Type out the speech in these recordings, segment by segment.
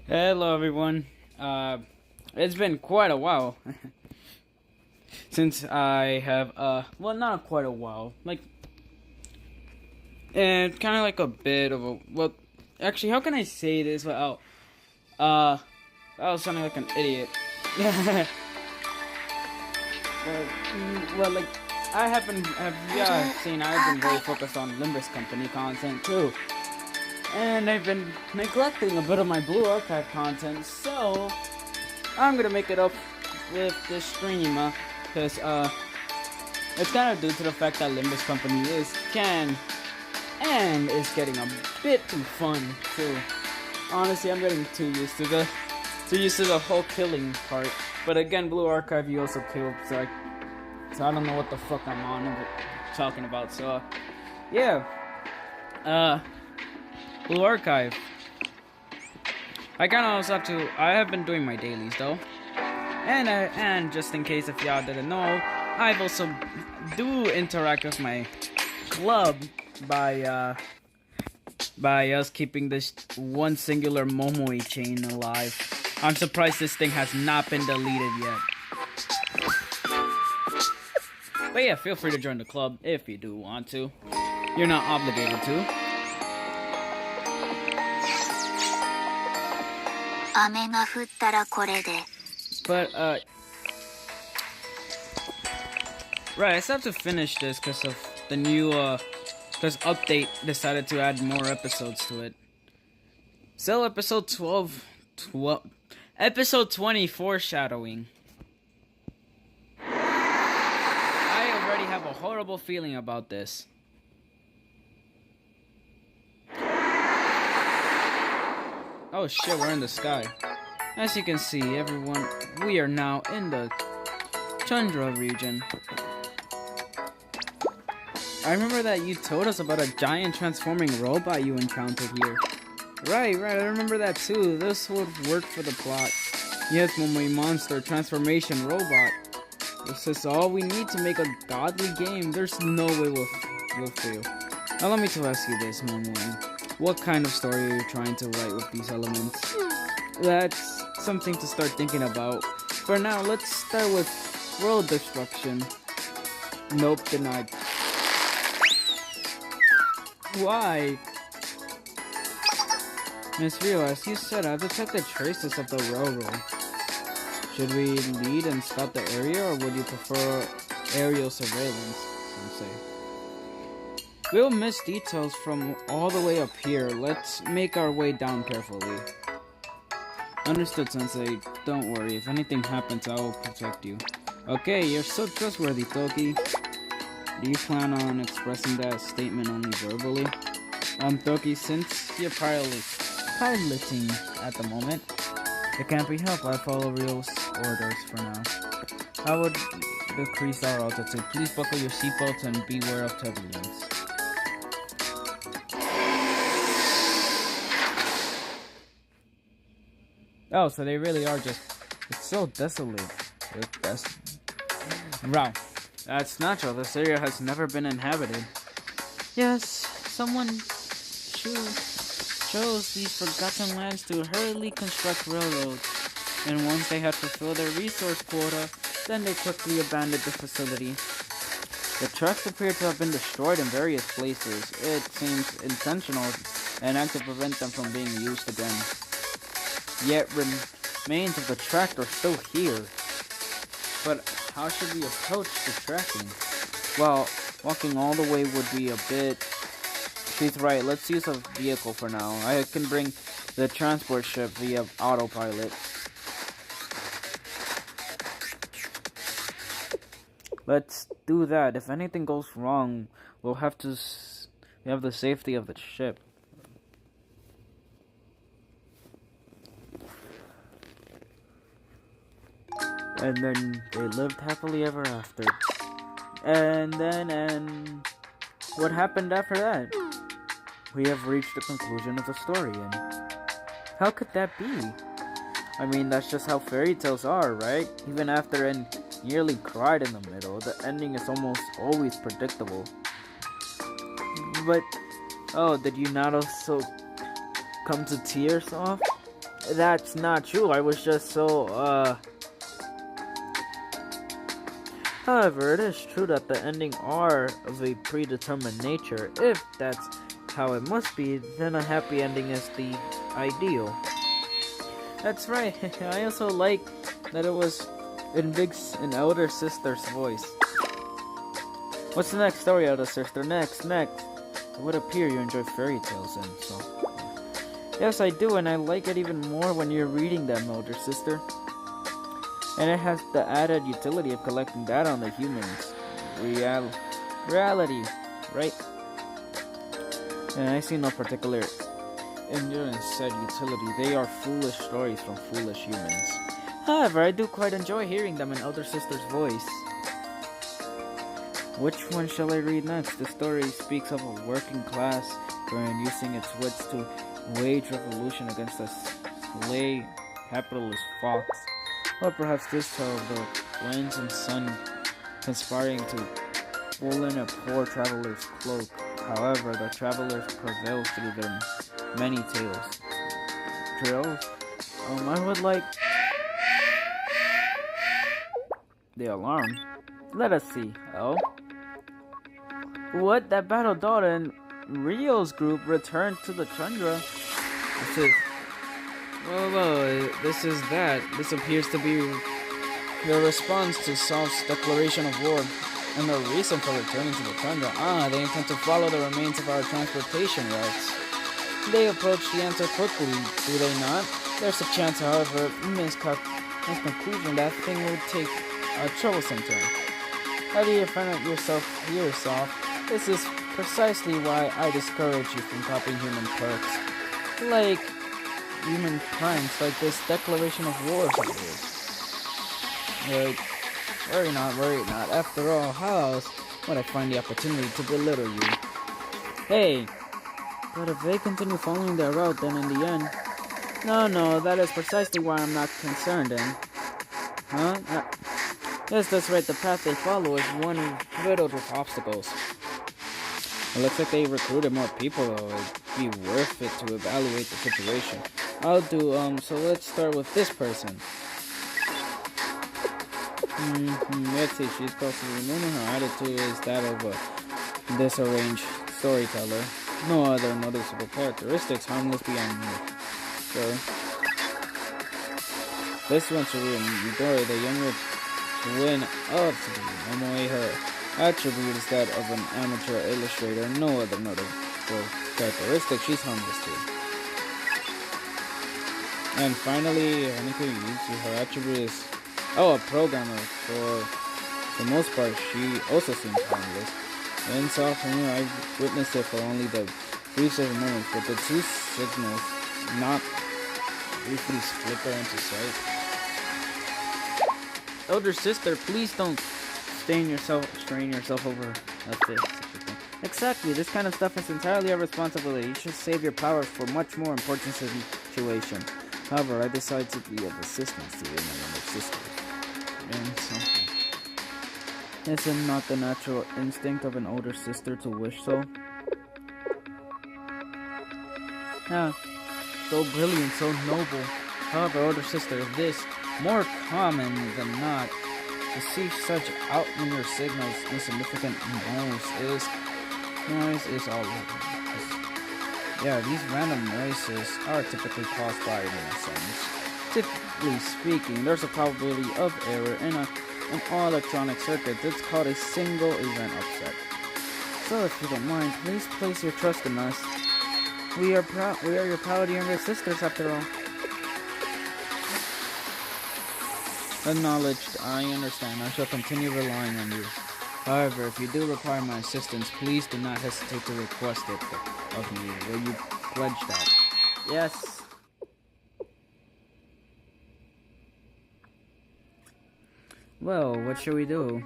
Hello everyone. It's been quite a while since I have well, not quite a while, like and kind of like a bit of a actually, how can I say this without I was sounding like an idiot. Like I have seen I've been very focused on Limbus Company content too. And I've been neglecting a bit of my Blue Archive content, so I'm gonna make it up with this stream, because it's kind of due to the fact that Limbus Company is getting a bit too fun too. Honestly, I'm getting too used to the whole killing part. But again, Blue Archive you also kill, so I don't know what the fuck I'm talking about. So yeah, Blue Archive. I have been doing my dailies though, and just in case if y'all didn't know, I've also do interact with my club by us keeping this one singular Momoi chain alive. I'm surprised this thing has not been deleted yet. But yeah, feel free to join the club if you do want to. You're not obligated to. But, right, I still have to finish this because of the new, because Update decided to add more episodes to it. So, episode 20, foreshadowing. I already have a horrible feeling about this. Oh shit, we're in the sky. As you can see, everyone, we are now in the Tundra region. I remember that you told us about a giant transforming robot you encountered here. Right, I remember that too. This would work for the plot. Yes, Momoi Monster Transformation Robot. This is all we need to make a godly game. There's no way we'll fail. Now let me to ask you this, Momoi. What kind of story are you trying to write with these elements? That's something to start thinking about. For now, let's start with world destruction. Nope, denied. Why? Miss Rio, as you said, I've detected traces of the railroad. Should we lead and scout the area, or would you prefer aerial surveillance? Some say. We'll miss details from all the way up here. Let's make our way down carefully. Understood, Sensei. Don't worry. If anything happens, I will protect you. Okay, you're so trustworthy, Toki. Do you plan on expressing that statement only verbally? Toki, since you're piloting at the moment, it can't be helped. I follow Rio's orders for now. I would decrease our altitude. Please buckle your seatbelts and beware of turbulence. Oh, so they really are just... It's so desolate. Wow. That's natural. This area has never been inhabited. Yes, someone chose these forgotten lands to hurriedly construct railroads. And once they had fulfilled their resource quota, then they quickly abandoned the facility. The tracks appear to have been destroyed in various places. It seems intentional and act to prevent them from being used again. Yet remains of the track are still here. But how should we approach the tracking? Well, walking all the way would be a bit... She's right, let's use a vehicle for now. I can bring the transport ship via autopilot. Let's do that. If anything goes wrong, we have the safety of the ship. And then they lived happily ever after. And what happened after that? We have reached the conclusion of the story, and how could that be? I mean, that's just how fairy tales are, right? Even after N nearly cried in the middle, the ending is almost always predictable. But, oh, did you not also come to tears off? That's not true. I was just so, However, it is true that the ending are of a predetermined nature. If that's how it must be, then a happy ending is the ideal. That's right. I also like that it was in an elder sister's voice. What's the next story, elder sister? Next. It would appear you enjoy fairy tales, and so. Yes, I do, and I like it even more when you're reading them, elder sister. And it has the added utility of collecting data on the humans. Reality, right? And I see no particular endurance said utility. They are foolish stories from foolish humans. However, I do quite enjoy hearing them in elder sister's voice. Which one shall I read next? The story speaks of a working class wherein using its wits to wage revolution against a slave capitalist fox. Or perhaps this tale of the winds and sun conspiring to pull in a poor traveler's cloak. However, the traveler prevails through their many tales. Drills? I would like the alarm. Let us see. Oh? What? That battle daughter and Rio's group returned to the tundra? This is... Well, this is that. This appears to be the response to Sol's declaration of war, and the reason for returning to the tundra. They intend to follow the remains of our transportation routes. They approach the answer quickly, do they not? There's a chance, however, misconclusion that thing would take a troublesome turn. How do you find out yourself here, Sol? This is precisely why I discourage you from copying human perks. Like human pranks like this declaration of war of yours. Worry not. After all, how else would I find the opportunity to belittle you? Hey! But if they continue following their route, then in the end... No, that is precisely why I'm not concerned then. Huh? Yes, that's right, the path they follow is one riddled with obstacles. It looks like they recruited more people, though. It'd be worth it to evaluate the situation. I'll do, so let's start with this person. Let's see, she's close to remaining. Her attitude is that of a disarranged storyteller. No other noticeable characteristics, harmless beyond me. Sure. This one should be Midori, the younger twin of Momoe. Her attribute is that of an amateur illustrator. No other notable characteristic. She's harmless too. And finally, her attribute is a programmer. For the most part, she also seems harmless. In sophomore, I witnessed it for only the brief several moments, but the two signals not briefly flicker into sight. Elder sister, please don't strain yourself over this. Exactly, this kind of stuff is entirely our responsibility. You should save your powers for much more important situation. However, I decided to be of assistance to you, my younger sisters. And something. Is it not the natural instinct of an older sister to wish so? So brilliant, so noble. However, older sister, if this more common than not, to see such outlier signals insignificant noise is all over. Yeah, these random noises are typically caused by innocence. Typically speaking, there's a probability of error in all electronic circuits. It's called a single event upset. So if you don't mind, please place your trust in us. We are your proud younger sisters after all. Acknowledged. I understand. I shall continue relying on you. However, if you do require my assistance, please do not hesitate to request it of me. Will you pledge that? Yes. Well, what should we do?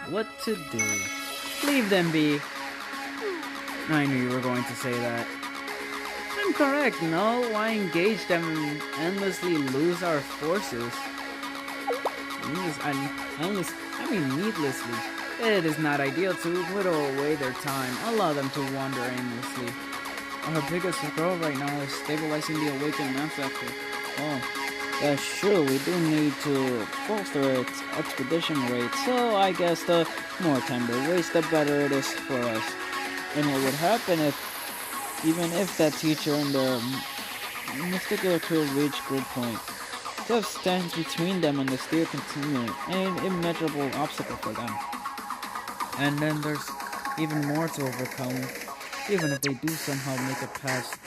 What to do? Leave them be. I knew you were going to say that. I'm correct, no? Why engage them and endlessly lose our forces? Needlessly. It is not ideal to whittle away their time. Allow them to wander aimlessly. Our biggest goal right now is stabilizing the awakened mass after. Oh, that's true. We do need to bolster its expedition rate, so I guess the more time they waste, the better it is for us. And what would happen even if that teacher and the mystical could reach grid point? Death stands between them and the steel continuum, an immeasurable obstacle for them. And then there's even more to overcome, even if they do somehow make it past.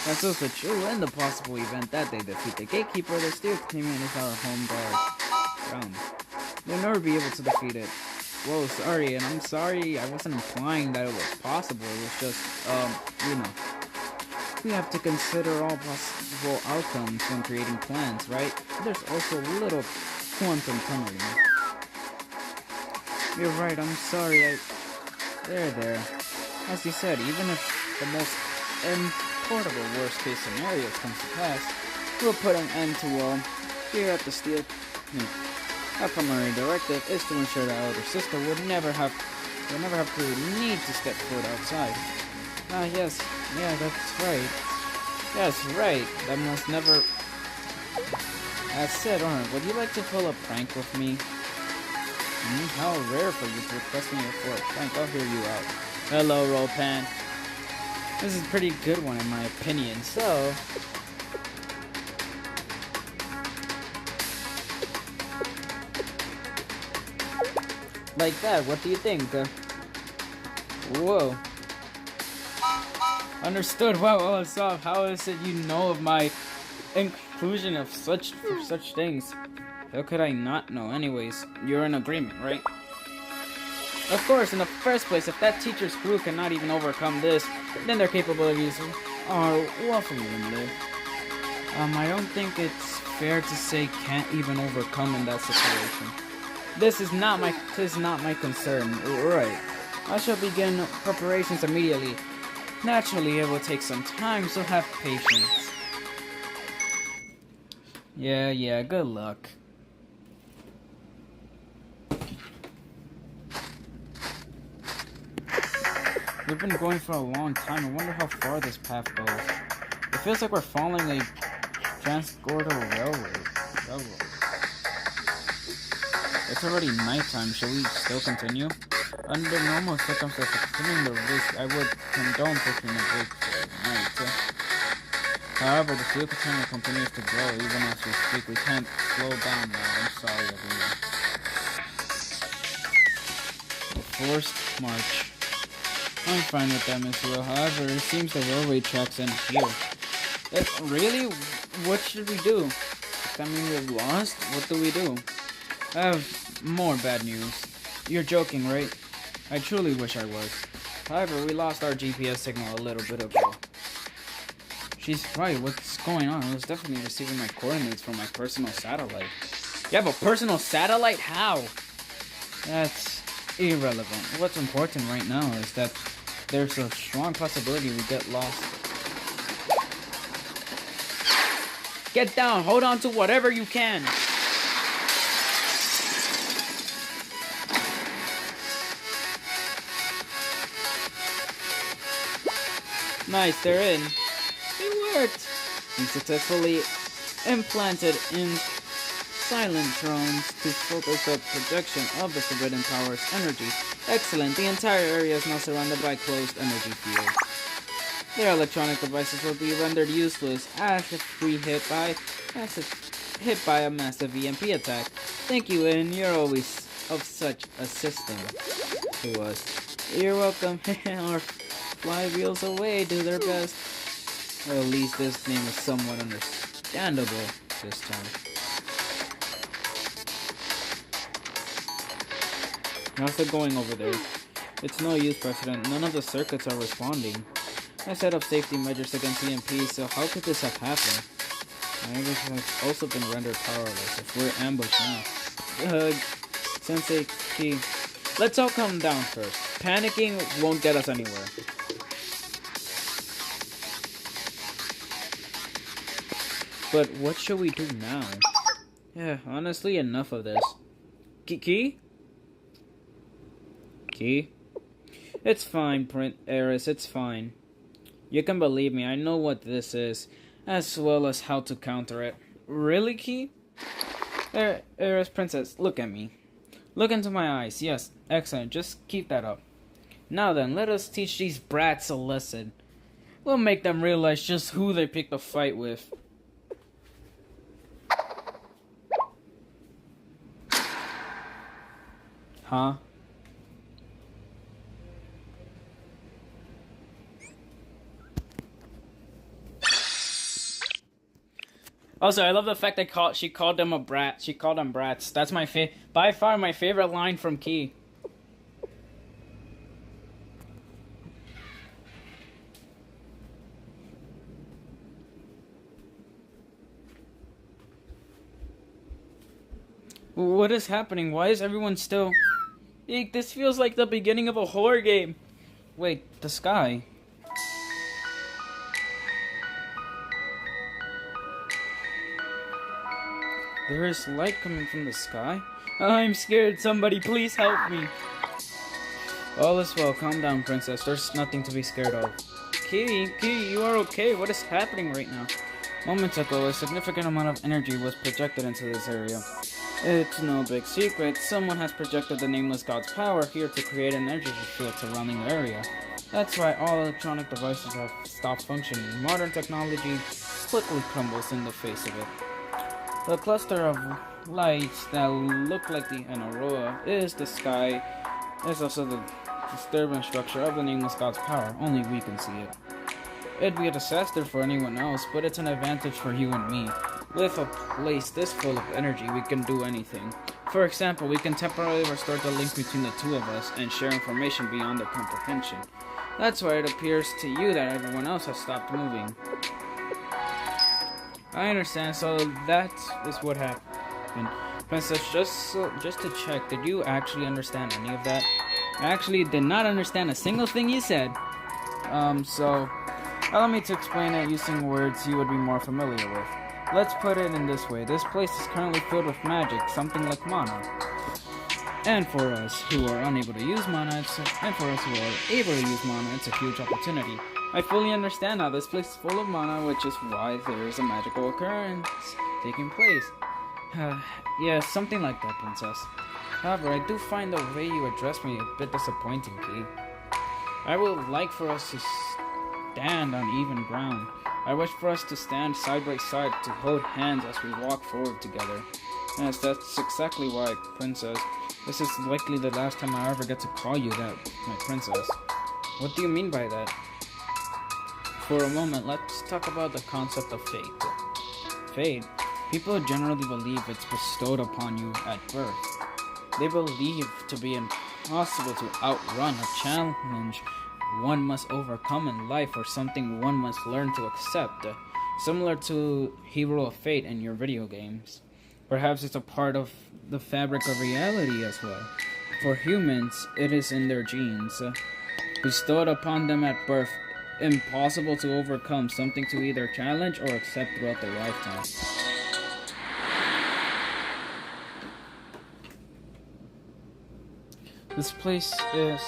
That's also true. In the possible event that they defeat the Gatekeeper, the Steel Continuum is our home ground. They'll never be able to defeat it. Whoa, sorry, and I'm sorry, I wasn't implying that it was possible. It was just, we have to consider all possible outcomes when creating plans, right? There's also a little quantum tunneling. You're right, I'm sorry, There. As you said, even if the most portable worst-case scenarios comes to pass, we'll put an end to all here at the Steel. Our primary directive is to ensure that Elder Sister will never have to need to step foot outside. Yes, that's right. Yes, right. That must never. As said, would you like to pull a prank with me? How rare for you to request me for a prank. I'll hear you out. Hello, Ropan. This is a pretty good one in my opinion, so... Like that, what do you think? Whoa. Understood. Wow, so how is it you know of my inclusion of such things? How could I not know? Anyways, you're in agreement, right? Of course, in the first place, if that teacher's crew cannot even overcome this, then their capabilities are woefully limited. I don't think it's fair to say can't even overcome in that situation. This is not my concern. Right. I shall begin preparations immediately. Naturally, it will take some time, so have patience. Yeah, good luck. We've been going for a long time. I wonder how far this path goes. It feels like we're following a Transgordo railroad. It's already nighttime. Shall we still continue? Under normal circumstances, considering the risk, I would condone taking a break for night. However, the fuel container continues to grow even as we speak. We can't slow down now. I'm sorry, everyone. The forced march. I'm fine with that, Miss Will. However, it seems the railway tracks end here. Really? What should we do? Does that mean we've lost? What do we do? I have more bad news. You're joking, right? I truly wish I was. However, we lost our GPS signal a little bit ago. She's right. What's going on? I was definitely receiving my coordinates from my personal satellite. You have a personal satellite? How? That's irrelevant. What's important right now is that there's a strong possibility we get lost. Get down! Hold on to whatever you can! Nice, they're in. It worked! We successfully implanted in silent drones to focus the projection of the Forbidden Power's energy. Excellent. The entire area is now surrounded by closed energy fields. Their electronic devices will be rendered useless as if hit by a massive EMP attack. Thank you, and you're always of such assistance to us. You're welcome. Our flywheels away do their best. Or at least this name is somewhat understandable this time. How's it going over there? It's no use, President. None of the circuits are responding. I set up safety measures against EMPs, so how could this have happened? My English has also been rendered powerless if we're ambushed now. Sensei Key. Let's all calm down first. Panicking won't get us anywhere. But what should we do now? Yeah, honestly, enough of this. Key? Key? It's fine, Aeris, it's fine. You can believe me, I know what this is, as well as how to counter it. Really, Key? Aeris, Princess, look at me. Look into my eyes. Yes, excellent. Just keep that up. Now then, let us teach these brats a lesson. We'll make them realize just who they picked a fight with. Huh? Also, I love the fact that she called them a brat. She called them brats. That's by far my favorite line from Key. What is happening? Why is everyone still... Eek, this feels like the beginning of a horror game. Wait, the sky. There is light coming from the sky? I'm scared. Somebody please help me. All is well. Calm down, Princess. There's nothing to be scared of. Key, you are okay. What is happening right now? Moments ago, a significant amount of energy was projected into this area. It's no big secret. Someone has projected the Nameless God's power here to create an energy field surrounding the area. That's why all electronic devices have stopped functioning. Modern technology quickly crumbles in the face of it. The cluster of lights that look like an aurora is the sky. It's also the disturbance structure of the Nameless God's power. Only we can see it. It'd be a disaster for anyone else, but it's an advantage for you and me. With a place this full of energy, we can do anything. For example, we can temporarily restore the link between the two of us and share information beyond their comprehension. That's why it appears to you that everyone else has stopped moving. I understand, so that is what happened. Princess, just to check, did you actually understand any of that? I actually did not understand a single thing you said. So, allow me to explain it using words you would be more familiar with. Let's put it in this way. This place is currently filled with magic, something like mana. And for us who are unable to use mana, and for us who are able to use mana, it's a huge opportunity. I fully understand now. This place is full of mana, which is why there is a magical occurrence taking place. Yeah, something like that, Princess. However, I do find the way you address me a bit disappointing, Key. I would like for us to stand on even ground. I wish for us to stand side by side to hold hands as we walk forward together. Yes, that's exactly why, Princess. This is likely the last time I ever get to call you that, my princess. What do you mean by that? For a moment, let's talk about the concept of fate. Fate? People generally believe it's bestowed upon you at birth. They believe to be impossible to outrun, a challenge one must overcome in life, or something one must learn to accept. Similar to Hero of Fate in your video games. Perhaps it's a part of the fabric of reality as well. For humans, it is in their genes. Bestowed upon them at birth, impossible to overcome, something to either challenge or accept throughout their lifetime. This place is...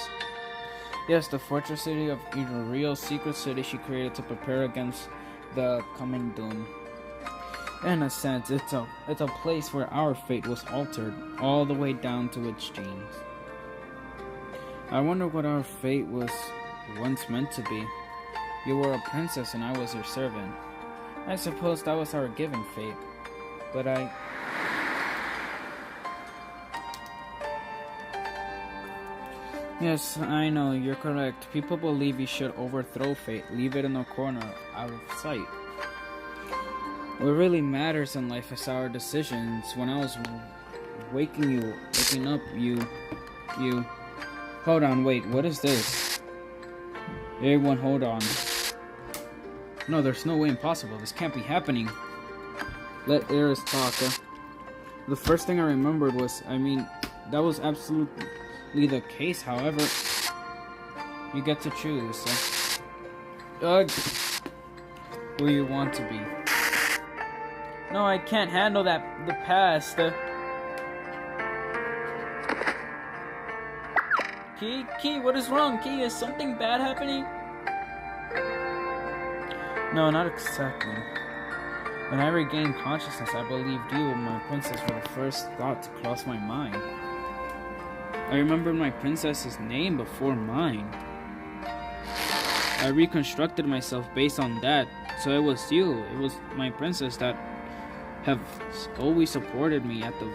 Yes, the fortress city of Iriel, secret city she created to prepare against the coming doom. In a sense, it's a place where our fate was altered, all the way down to its genes. I wonder what our fate was once meant to be. You were a princess and I was your servant. I suppose that was our given fate. But Yes, I know, you're correct. People believe you should overthrow fate, leave it in a corner, out of sight. What really matters in life is our decisions. When I was waking up, you... Hold on, wait, what is this? Everyone, hold on. No, there's no way impossible. This can't be happening. Let Aeris talk. The first thing I remembered was, that was absolutely the case. However, you get to choose who you want to be. No, I can't handle the past. Key? Key, what is wrong? Key, is something bad happening? No, not exactly. When I regained consciousness, I believed you and my princess were the first thought to cross my mind. I remembered my princess's name before mine. I reconstructed myself based on that, so it was you. It was my princess that have always supported me at the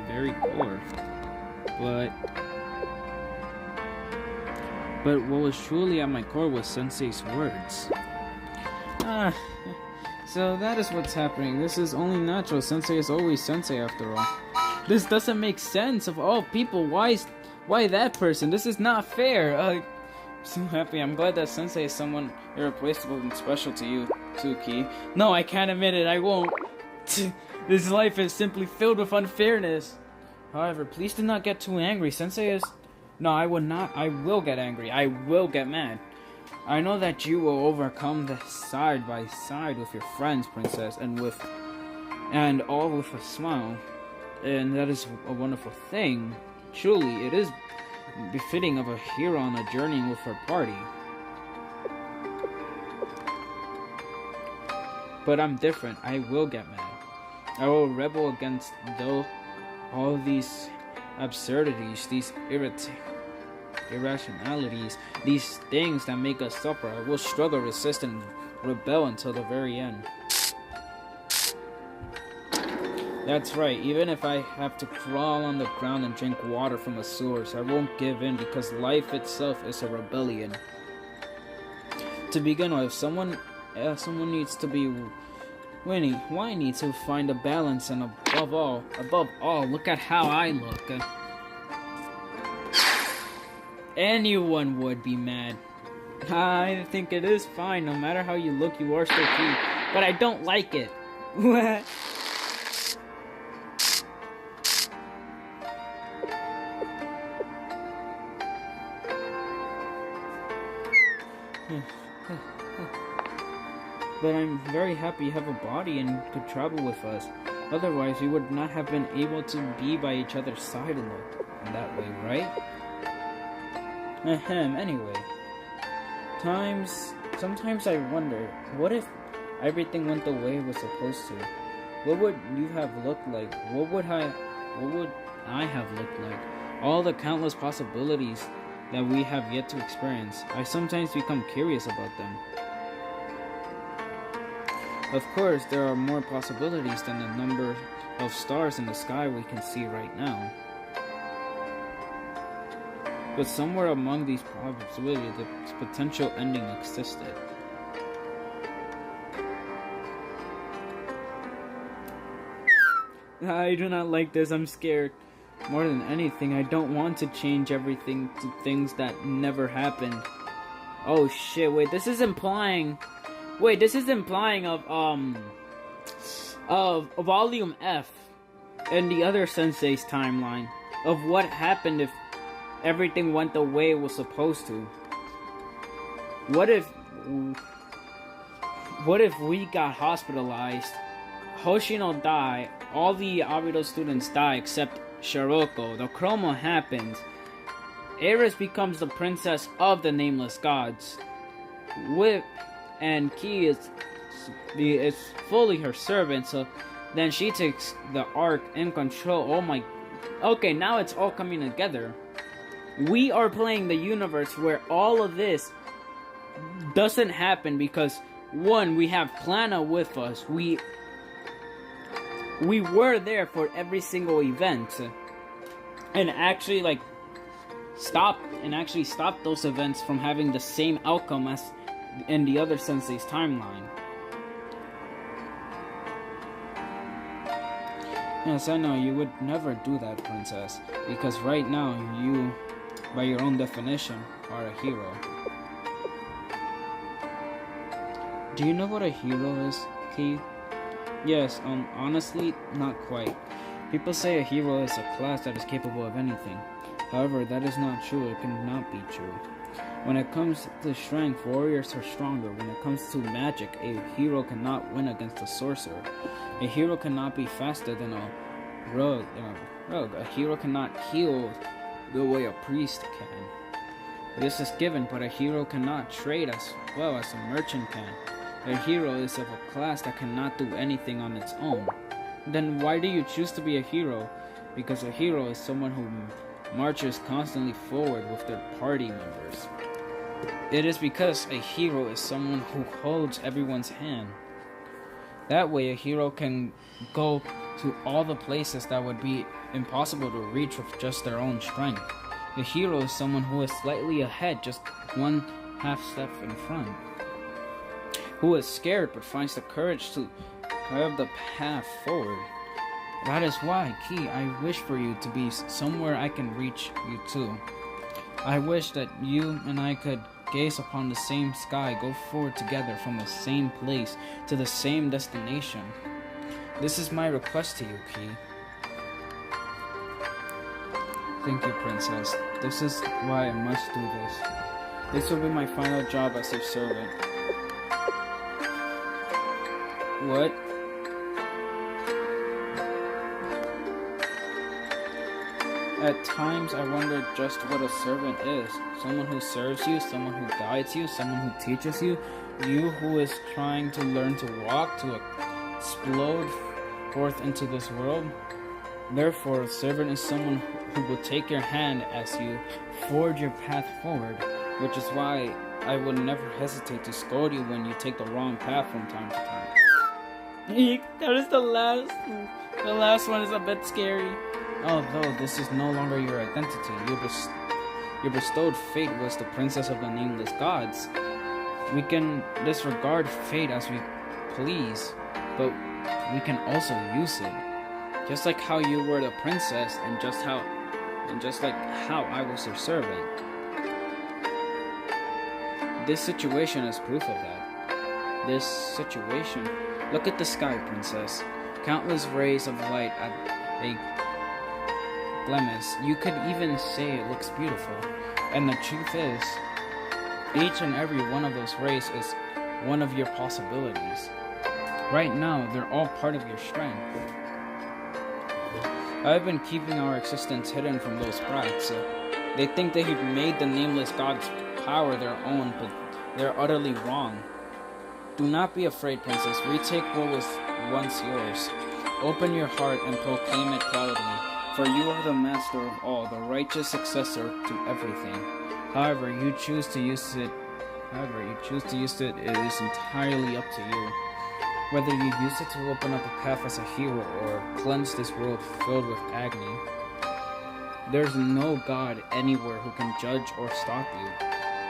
very core. But what was truly at my core was Sensei's words. So that is what's happening. This is only natural. Sensei is always Sensei after all. This doesn't make sense. Of all people, why that person? This is not fair. I'm so happy. I'm glad that Sensei is someone irreplaceable and special to you, too, Key. No, I can't admit it. I won't. This life is simply filled with unfairness. However, please do not get too angry. Sensei is... No, I will not. I will get angry. I will get mad. I know that you will overcome this side by side with your friends, Princess, and all with a smile. And that is a wonderful thing. Truly, it is befitting of a hero on a journey with her party. But I'm different. I will get mad. I will rebel against all these absurdities, these irrationalities, these things that make us suffer. I will struggle, resist, and rebel until the very end. That's right, even if I have to crawl on the ground and drink water from a source, I won't give in because life itself is a rebellion. To begin with, someone needs to be winning. Why need to find a balance, and above all, look at how I look. Anyone would be mad. I think it is fine. No matter how you look, you are still cute. But I don't like it. But I'm very happy you have a body and could travel with us. Otherwise, we would not have been able to be by each other's side in that way, right? Anyway. Sometimes I wonder, what if everything went the way it was supposed to? What would you have looked like? What would I have looked like? All the countless possibilities that we have yet to experience. I sometimes become curious about them. Of course, there are more possibilities than the number of stars in the sky we can see right now. But somewhere among these possibilities, the potential ending existed. I do not like this. I'm scared. More than anything, I don't want to change everything to things that never happened. Oh shit, wait, this is implying of Volume F and the other Sensei's timeline of what happened if everything went the way it was supposed to. What if we got hospitalized, Hoshino died, all the Abido students die except Shiroko, the chroma happens, Ares becomes the princess of the Nameless Gods, and Key is fully her servant, so then she takes the arc in control. Oh my... Okay, now it's all coming together. We are playing the universe where all of this doesn't happen because, one, we have Plana with us. We were there for every single event. And actually, stop those events from having the same outcome as in the other Sensei's timeline. Yes, I know, you would never do that, Princess, because right now, you, by your own definition, are a hero. Do you know what a hero is, Key? Yes, honestly, not quite. People say a hero is a class that is capable of anything. However, that is not true. It cannot be true. When it comes to strength, warriors are stronger. When it comes to magic, a hero cannot win against a sorcerer. A hero cannot be faster than a rogue. A hero cannot heal the way a priest can. This is given, but a hero cannot trade as well as a merchant can. A hero is of a class that cannot do anything on its own. Then why do you choose to be a hero? Because a hero is someone who marches constantly forward with their party members. It is because a hero is someone who holds everyone's hand. That way a hero can go to all the places that would be impossible to reach with just their own strength. A hero is someone who is slightly ahead, just one half step in front. Who is scared but finds the courage to carve the path forward. That is why, Key, I wish for you to be somewhere I can reach you to. I wish that you and I could gaze upon the same sky, go forward together from the same place to the same destination. This is my request to you, Key. Thank you, Princess. This is why I must do this. This will be my final job as your servant. What? At times, I wonder just what a servant is. Someone who serves you, someone who guides you, someone who teaches you. You who is trying to learn to walk, to explode forth into this world. Therefore, a servant is someone who will take your hand as you forge your path forward, which is why I would never hesitate to scold you when you take the wrong path from time to time. That is the last. The last one is a bit scary. Although this is no longer your identity, your bestowed fate was the princess of the nameless gods. We can disregard fate as we please, but we can also use it. Just like how you were the princess, and just like how I was your servant. This situation is proof of that. This situation. Look at the sky, princess. Countless rays of light at a glance. You could even say it looks beautiful. And the truth is, each and every one of those rays is one of your possibilities. Right now, they're all part of your strength. I've been keeping our existence hidden from those brats. They think they've made the nameless god's power their own, but they're utterly wrong. Do not be afraid, princess. Retake what was once yours. Open your heart and proclaim it proudly, for you are the master of all, the righteous successor to everything. However you choose to use it, it is entirely up to you. Whether you use it to open up a path as a hero or cleanse this world filled with agony. There's no god anywhere who can judge or stop you.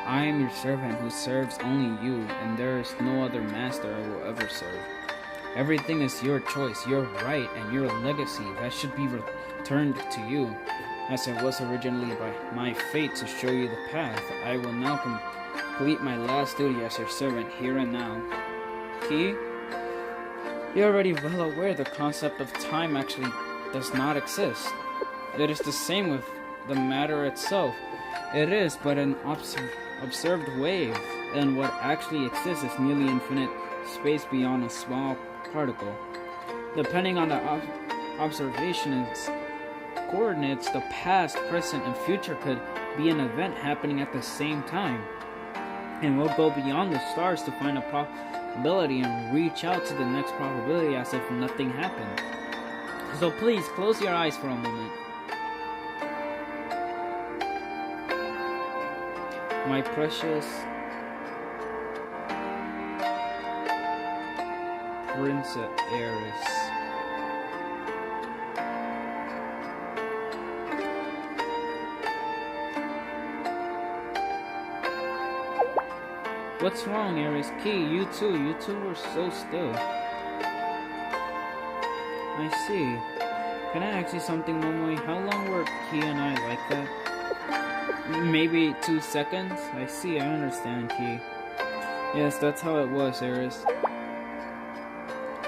I am your servant who serves only you, and there is no other master I will ever serve. Everything is your choice, your right, and your legacy that should be returned to you, as it was originally by my fate to show you the path. I will now complete my last duty as your servant here and now. Key? You're already well aware the concept of time actually does not exist. It is the same with the matter itself. It is but an observed wave, and what actually exists is nearly infinite space beyond a small particle. Depending on the observation's coordinates, the past, present, and future could be an event happening at the same time. And we'll go beyond the stars to find a probability and reach out to the next probability as if nothing happened. So please, close your eyes for a moment. My precious Princess Aeris. What's wrong, Aeris? Key, you two were so still. I see. Can I ask you something, Momoi? How long were Key and I like that? Maybe 2 seconds? I see, I understand, Key. Yes, that's how it was, Aeris.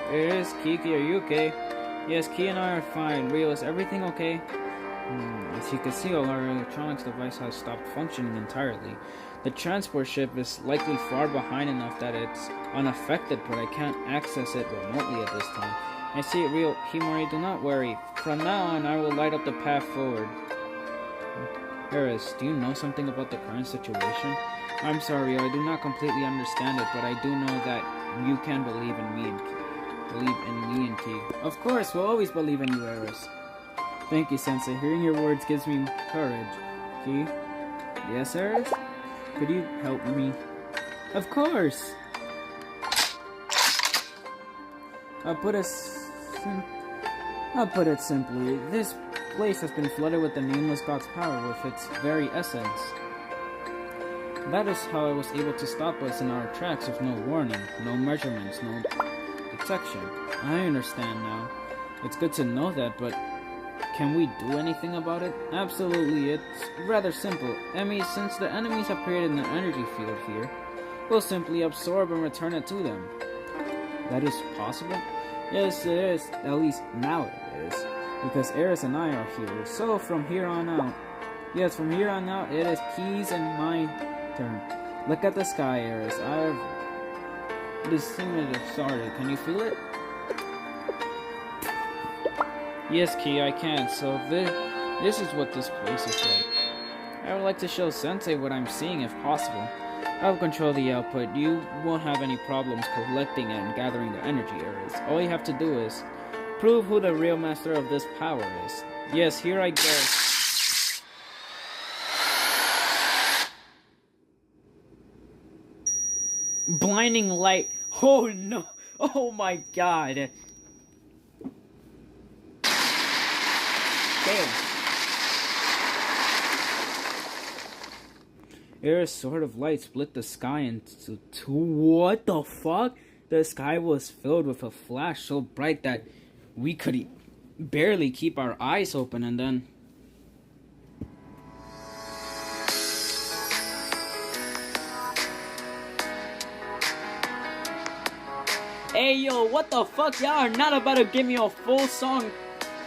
Aeris, Kiki, are you okay? Yes, Key and I are fine. Rio, is everything okay? As you can see, all our electronics device has stopped functioning entirely. The transport ship is likely far behind enough that it's unaffected, but I can't access it remotely at this time. I see it, Rio. Himori, do not worry. From now on, I will light up the path forward. Eris, do you know something about the current situation? I'm sorry, I do not completely understand it, but I do know that you can believe in me and Key. Of course, we'll always believe in you, Eris. Thank you, Sensei. Hearing your words gives me courage. Key? Yes, Eris? Could you help me? Of course! I'll put it simply. This place has been flooded with the Nameless God's power, with its very essence. That is how I was able to stop us in our tracks with no warning, no measurements, no detection. I understand now. It's good to know that, but can we do anything about it? Absolutely, it's rather simple. Since the enemies have created an energy field here, we'll simply absorb and return it to them. That is possible? Yes, it is. At least now it is. Because Eris and I are here. So from here on out, it is Key's and my turn. Look at the sky, Eris. This thing has started. Can you feel it? Yes, Key, I can. So this is what this place is like. I would like to show Sensei what I'm seeing if possible. I'll control the output. You won't have any problems collecting and gathering the energy areas. All you have to do is prove who the real master of this power is. Yes, here I go. Blinding light. Oh no. Oh my god. Damn. Eris' sword of light split the sky into two. What the fuck? The sky was filled with a flash so bright that we could barely keep our eyes open, and then hey yo, what the fuck? Y'all are not about to give me a full song.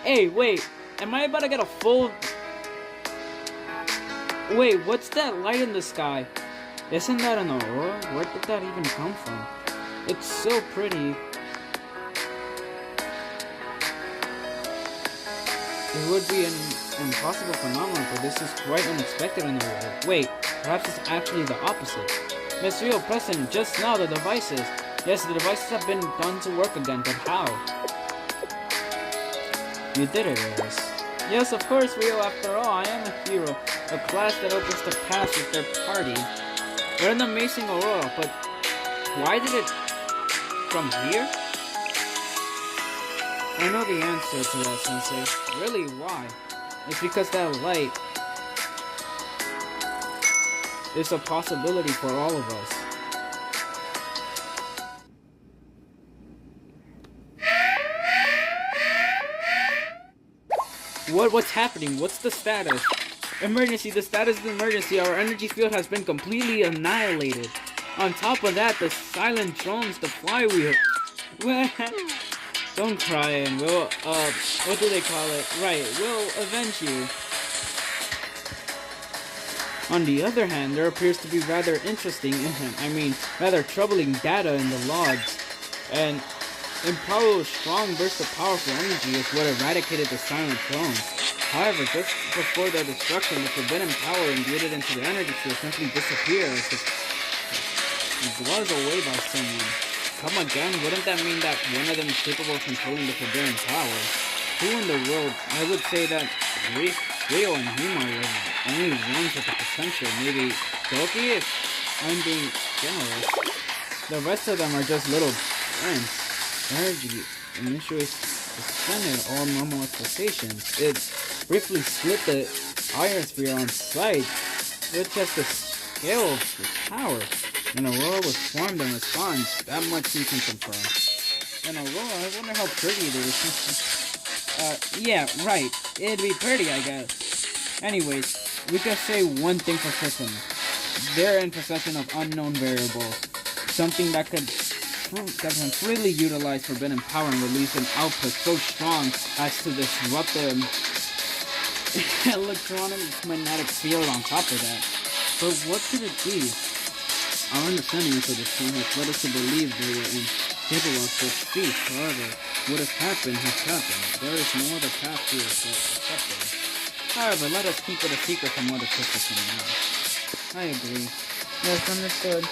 Hey, wait, am I about to get a full... Wait, what's that light in the sky? Isn't that an aurora? Where did that even come from? It's so pretty. It would be an impossible phenomenon, but this is quite unexpected in the world. Wait, perhaps it's actually the opposite. Miss Rio pressing just now the devices. Yes, the devices have been done to work again, but how? You did it, Eris. Yes, of course, Rio, after all, I am a hero. A class that opens the path with their party. What an amazing aurora, but why did it from here? I know the answer to that, Sensei. Really, why? It's because that light is a possibility for all of us. What's happening? What's the status? Emergency, the status of the emergency. Our energy field has been completely annihilated. On top of that, the silent drones, the flywheel. Don't cry, and we'll, what do they call it? Right, we'll avenge you. On the other hand, there appears to be rather interesting, rather troubling data in the logs. And Impalo's strong burst of powerful energy is what eradicated the silent drones. However, just before their destruction, the forbidden power imbued into the energy field simply disappeared as if it was away by someone. Come again? Wouldn't that mean that one of them is capable of controlling the forbidden power? Who in the world? I would say that Rio and Hima are the only ones with the potential. Maybe Doki, if I'm being generous. The rest of them are just little friends. Energy initially suspended all normal expectations. It briefly split the ionosphere on sight, with just the scale of the power. An aurora was formed in response. That much you can confirm. An aurora? I wonder how pretty it is. Yeah, right. It'd be pretty, I guess. Anyways, we can say one thing for certain. They're in possession of unknown variables. Something that can freely utilize forbidden power and release an output so strong as to disrupt the electromagnetic field on top of that. But what could it be? Our understanding of this thing has led us to believe they were incapable of such feats. However, what has happened has happened. There is no other path to accept them. However, let us keep it a secret from other sisters from now. I agree. Yes, understood.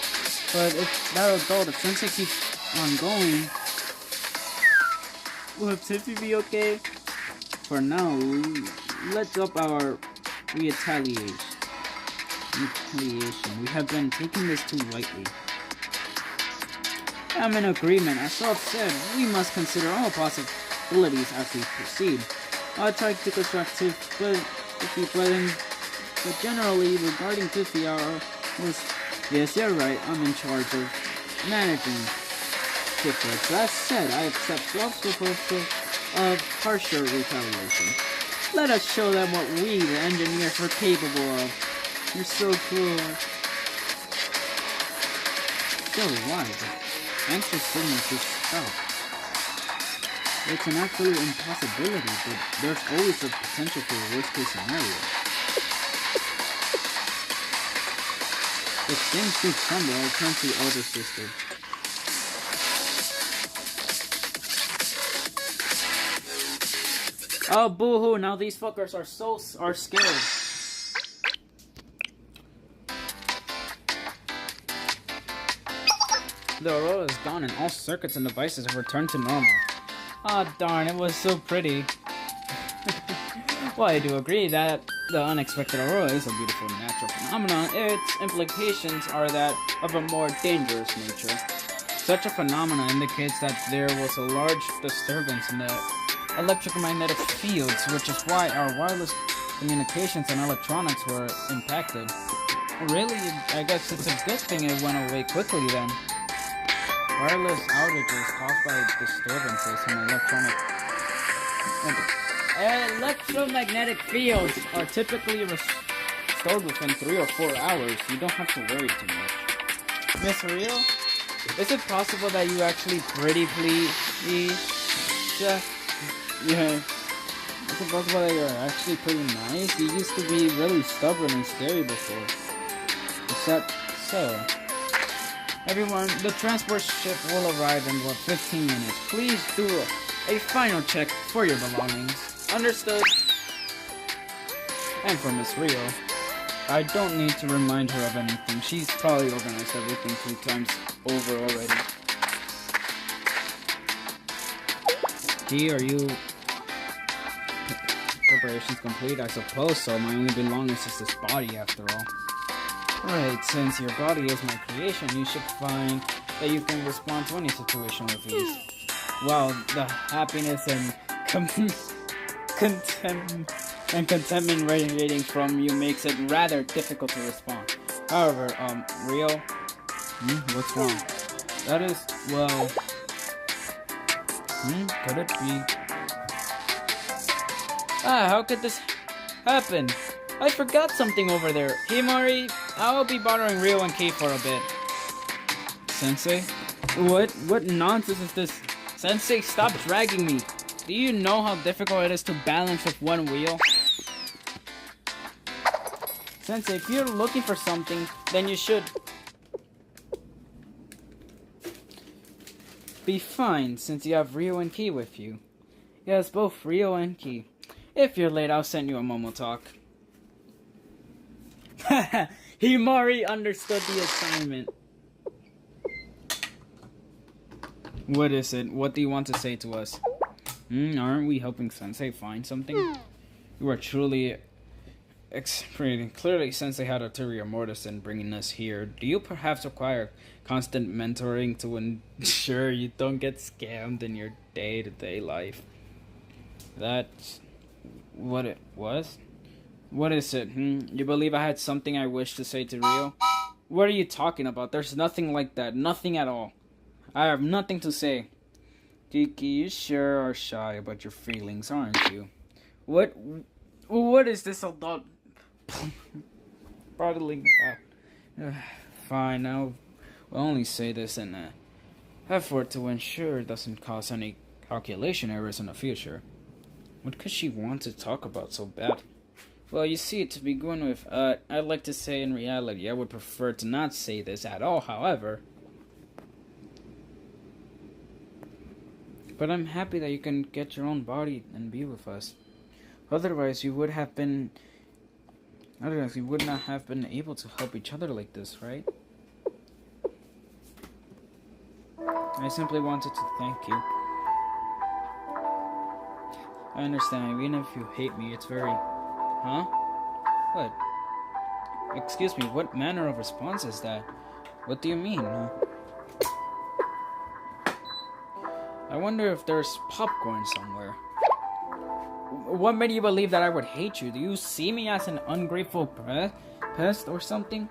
But if that adult, if Sensei keeps on going, will Tiffy be okay? For now, let's up our retaliation. We have been taking this too lightly. I'm in agreement. As Self said, we must consider all possibilities as we proceed. I'll try to constructive, but generally regarding Tiffy, yes, you're right. I'm in charge of managing Tiffy. That said, I accept Self's proposal of harsher retaliation. Let us show them what we, the engineers, are capable of. You're so cool. So why? Anxious signal to stop. It's an absolute impossibility, but there's always a potential for a worst case scenario. If things do crumble, I'll turn to the older sister. Oh, boo-hoo, now these fuckers are scared. The aurora is gone and all circuits and devices have returned to normal. Ah, darn, it was so pretty. Well, I do agree that the unexpected aurora is a beautiful natural phenomenon. Its implications are that of a more dangerous nature. Such a phenomenon indicates that there was a large disturbance in the electromagnetic fields, which is why our wireless communications and electronics were impacted. Really, I guess it's a good thing it went away quickly then. Wireless outages caused by disturbances in electromagnetic fields are typically restored within 3 or 4 hours. You don't have to worry too much. Miss Rio, is it possible that you actually pretty please? Yeah. Is it possible that you're actually pretty nice? You used to be really stubborn and scary before. Except so. Everyone, the transport ship will arrive in about 15 minutes. Please do a final check for your belongings. Understood? And for Miss Rio, I don't need to remind her of anything. She's probably organized everything 2 times over already. T, are you... Preparations complete? I suppose so. My only belongings is this body, after all. Right, since your body is my creation, you should find that you can respond to any situation with ease. Well, the happiness and contentment radiating from you makes it rather difficult to respond. However, Rio, what's wrong? That is, well, could it be? How could this happen? I forgot something over there. Himari, I'll be bothering Rio and Kei for a bit. Sensei? What nonsense is this? Sensei, stop dragging me. Do you know how difficult it is to balance with one wheel? Sensei, if you're looking for something, then you should be fine since you have Rio and Kei with you. Yes, both Rio and Kei. If you're late, I'll send you a Momo talk. Himari understood the assignment. What is it? What do you want to say to us? Aren't we helping Sensei find something? You are truly experiencing. Clearly, Sensei had ulterior motives in bringing us here. Do you perhaps require constant mentoring to ensure you don't get scammed in your day-to-day life? That's what it was? What is it? You believe I had something I wish to say to Rio? What are you talking about? There's nothing like that. Nothing at all. I have nothing to say. Kiki, you sure are shy about your feelings, aren't you? What is this about? Bottling back. Fine, I'll only say this in an effort to ensure it doesn't cause any calculation errors in the future. What could she want to talk about so bad? Well, you see, to begin with, I'd like to say in reality, I would prefer to not say this at all, however. But I'm happy that you can get your own body and be with us. Otherwise, you would have been... Otherwise, you would not have been able to help each other like this, right? I simply wanted to thank you. I understand, even if you hate me, it's very... Huh? What? Excuse me, what manner of response is that? What do you mean? I wonder if there's popcorn somewhere. What made you believe that I would hate you? Do you see me as an ungrateful pest or something?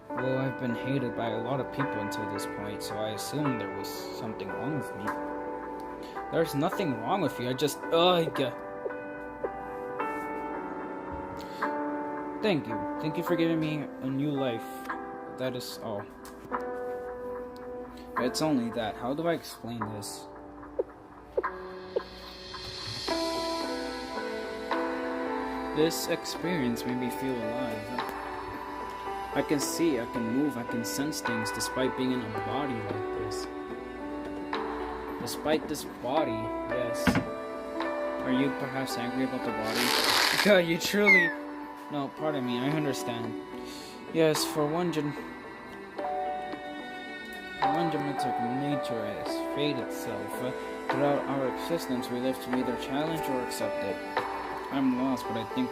Well, I've been hated by a lot of people until this point, so I assumed there was something wrong with me. There's nothing wrong with you, I just... Ugh. Thank you. Thank you for giving me a new life. That is all. It's only that. How do I explain this? This experience made me feel alive. I can see, I can move, I can sense things despite being in a body like this. Despite this body, yes. Are you perhaps angry about the body? God, you truly... No, pardon me, I understand. Yes, for one genetic nature as fate itself. Throughout our existence, we live to either challenge or accept it. I'm lost, but I think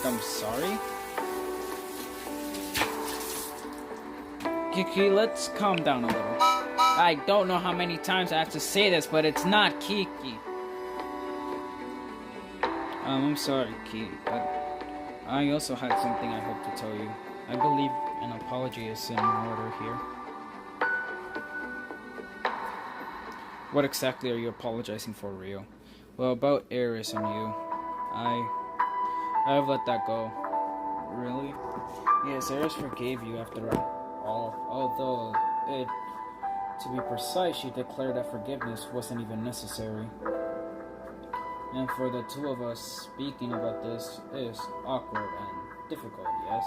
I'm sorry. Kiki, let's calm down a little. I don't know how many times I have to say this, but it's not Kiki. I'm sorry, Kiki, but I also had something I hope to tell you. I believe an apology is in order here. What exactly are you apologizing for, Rio? Well, about Aeris and you. I've let that go. Really? Yes, Aeris forgave you after all. Although, to be precise, she declared that forgiveness wasn't even necessary. And for the two of us, speaking about this is awkward and difficult, yes?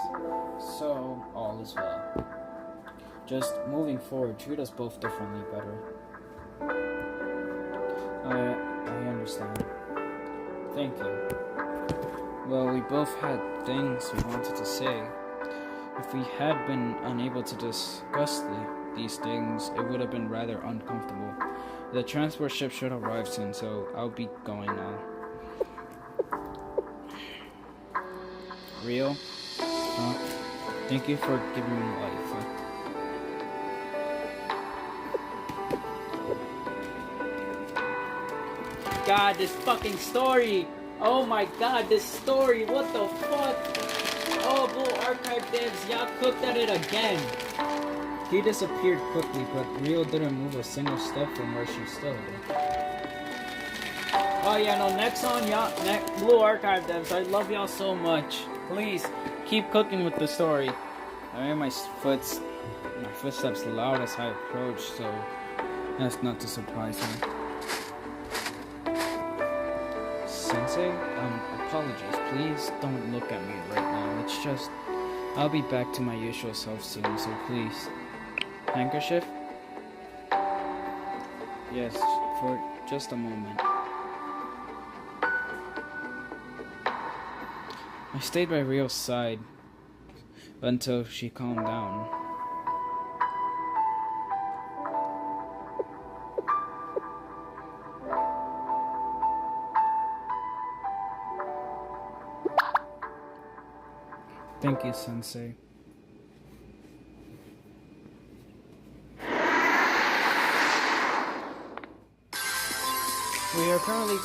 So, all is well. Just moving forward, treat us both differently better. I understand. Thank you. Well, we both had things we wanted to say. If we had been unable to discuss these things, it would have been rather uncomfortable. The transport ship should arrive soon, so I'll be going now. Rio? Thank you for giving me life. God, this fucking story! Oh my god, this story! What the fuck? Oh, Blue Archive devs, y'all cooked at it again! He disappeared quickly, but Rio didn't move a single step from where she stood. Oh yeah, no, next on y'all, Blue Archive devs, I love y'all so much. Please, keep cooking with the story. I hear my footsteps loud as I approach, so that's not too surprising. Sensei, apologies. Please don't look at me right now. It's just, I'll be back to my usual self soon, so please. Handkerchief? Yes, for just a moment. I stayed by Rio's side until she calmed down. Thank you, Sensei. We are currently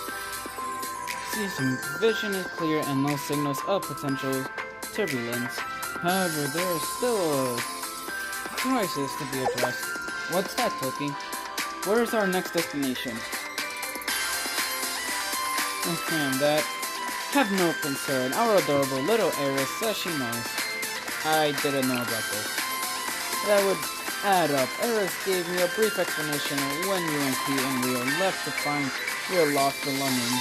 seeing vision is clear and no signals of potential turbulence. However, there is still a crisis to be addressed. What's that, Toki? Where is our next destination? That. Have no concern. Our adorable little Aeris says she knows. I didn't know about this. That would add up. Aeris gave me a brief explanation when you and Pete and Rio left to find your lost belongings.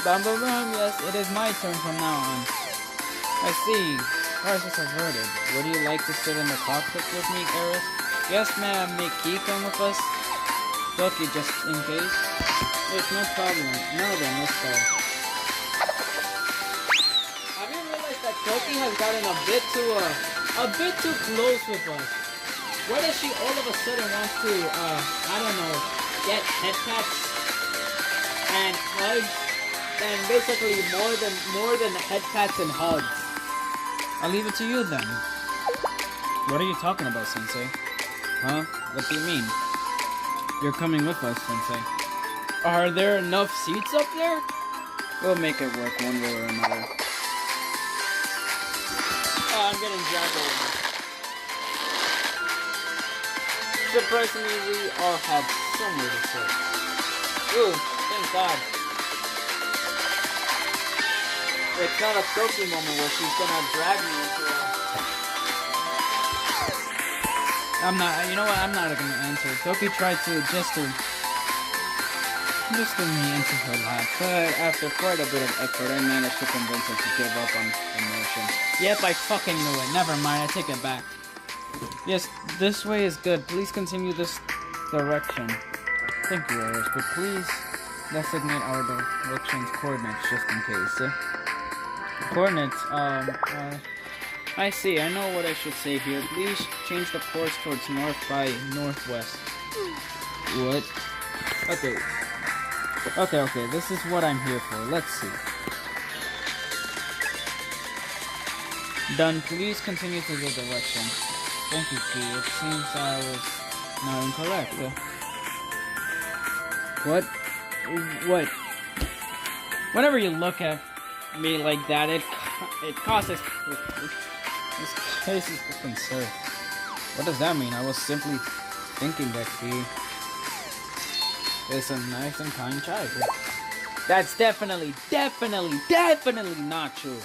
Bam bam bam, yes, it is my turn from now on. I see. Crisis averted. Would you like to sit in the cockpit with me, Aeris? Yes, ma'am. May Key come with us? Lucky, just in case. There's no problem. Now then, let's go. Have you realized that Toki has gotten a bit too close with us? What if she all of a sudden wants to, I don't know, get head pats and hugs, and basically more than head pats and hugs? I'll leave it to you then. What are you talking about, Sensei? Huh? What do you mean? You're coming with us, Sensei. Are there enough seats up there? We'll make it work one way or another. Oh, I'm getting dragged over. Surprisingly, we all have somewhere to sit. Ooh, thank God. It's not a Toki moment where she's gonna drag me into a... you know what, I'm not gonna answer. Toki tried to just threw me into her lap, but after quite a bit of effort, I managed to convince her to give up on the motion. Yep, I fucking knew it. Never mind, I take it back. Yes, this way is good. Please continue this direction. Thank you, Iris, but please designate our direction's coordinates just in case. Coordinates, I see. I know what I should say here. Please change the course towards north by northwest. What? Okay. This is what I'm here for. Let's see. Done. Please continue to the direction. Thank you, Key. It seems I was not incorrect. What? Whenever you look at me like that, it causes... This case is for concern. What does that mean? I was simply thinking that Key is a nice and kind child. That's definitely not true.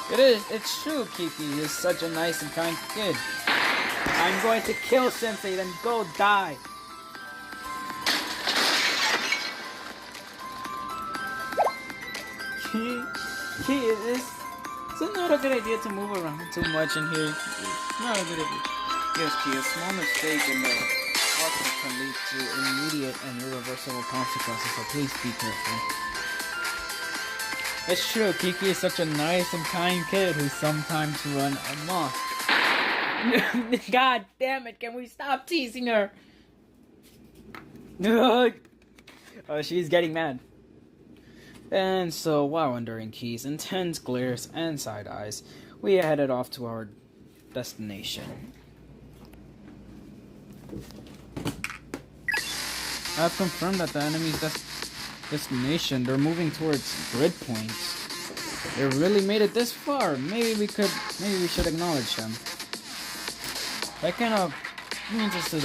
It's true, Kiki is such a nice and kind kid. I'm going to kill Sensei, then go die. Key, it's not a good idea to move around too much in here. Not a good idea. Yes, Key, a small mistake in the process can lead to immediate and irreversible consequences, so please be careful. It's true, Kiki is such a nice and kind kid who sometimes run amok. God damn it, can we stop teasing her? Oh, she's getting mad. And so, while enduring Key's intense glares and side eyes, we headed off to our destination. I've confirmed that the enemy's destination, they're moving towards grid points. They really made it this far. Maybe we should acknowledge them. That kind of brings us to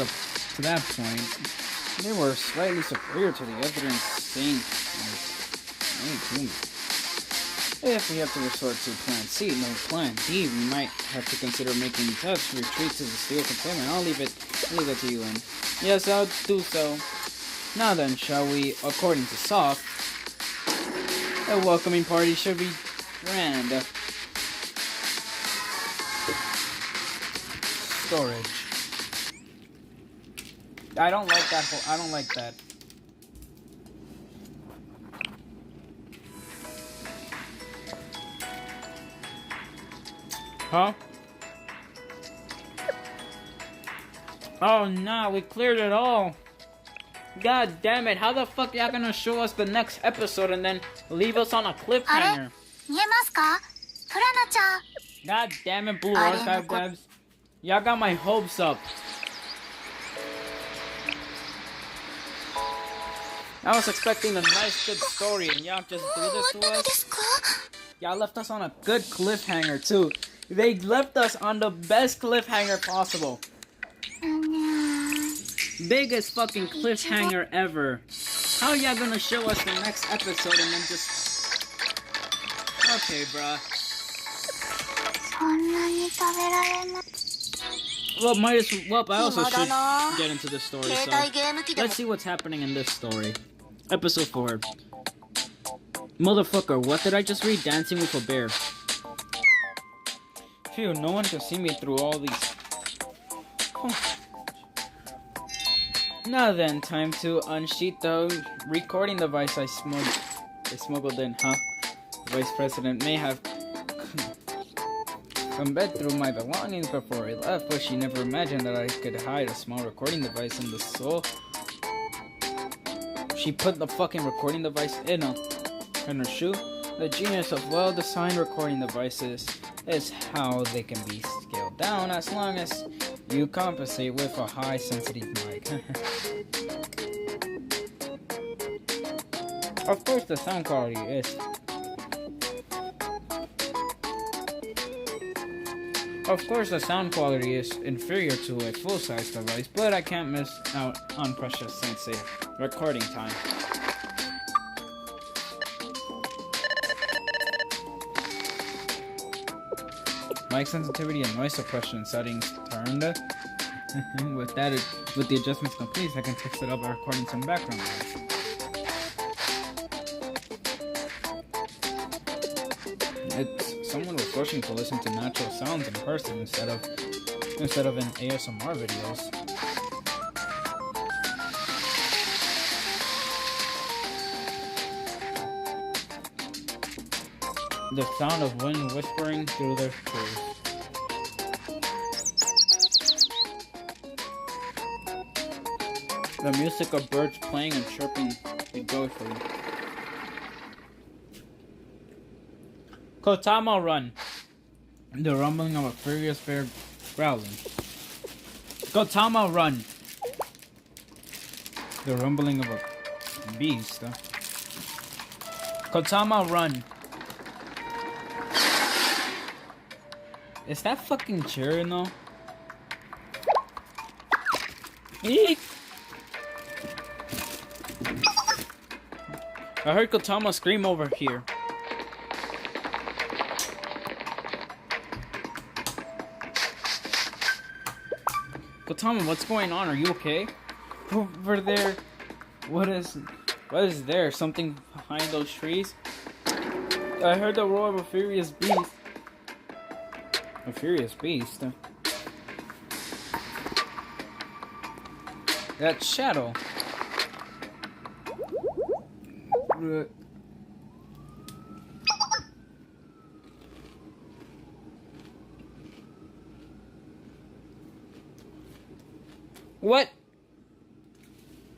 that point. They were slightly superior to the evidence saying. If we have to resort to plan C, no plan D, we might have to consider making tough retreat to the steel containment. I'll leave it to you, Lynn. Yes, I'll do so. Now then, shall we, according to Soft, a welcoming party should be grand. Storage. I don't like that. Huh? Oh no, we cleared it all. God damn it, how the fuck y'all gonna show us the next episode and then leave us on a cliffhanger? God damn it, Blue Archive devs. Y'all got my hopes up. I was expecting a nice, good story and y'all just do this to us? Y'all left us on a good cliffhanger too. They left us on the best cliffhanger possible. Biggest fucking cliffhanger ever. How y'all gonna show us the next episode and then just... Okay, bruh. Well, I also should get into this story, so... Let's see what's happening in this story. Episode 4. Motherfucker, what did I just read? Dancing with a Bear. Phew, no one can see me through all these... Oh. Now then, time to unsheath the recording device I smuggled in, huh? The Vice President may have come back through my belongings before he left, but she never imagined that I could hide a small recording device in the soul. She put the fucking recording device in her shoe. The genius of well-designed recording devices is how they can be scaled down as long as you compensate with a high sensitive mic. Of course the sound quality is inferior to a full-size device, but I can't miss out on precious sensei recording time. Mic sensitivity and noise suppression settings turned. With the adjustments complete, I can fix it up by recording some background noise. It's somewhat refreshing to listen to natural sounds in person instead of in ASMR videos. The sound of wind whispering through the trees. The music of birds playing and chirping joyfully. Kotama Run. The rumbling of a furious bear growling. Kotama Run. The rumbling of a beast. Kotama Run. Is that fucking cheering though? Eek! I heard Kotama scream over here. Kotama, what's going on? Are you okay? Over there. What is there? Something behind those trees? I heard the roar of a furious beast. A furious beast? That shadow. What?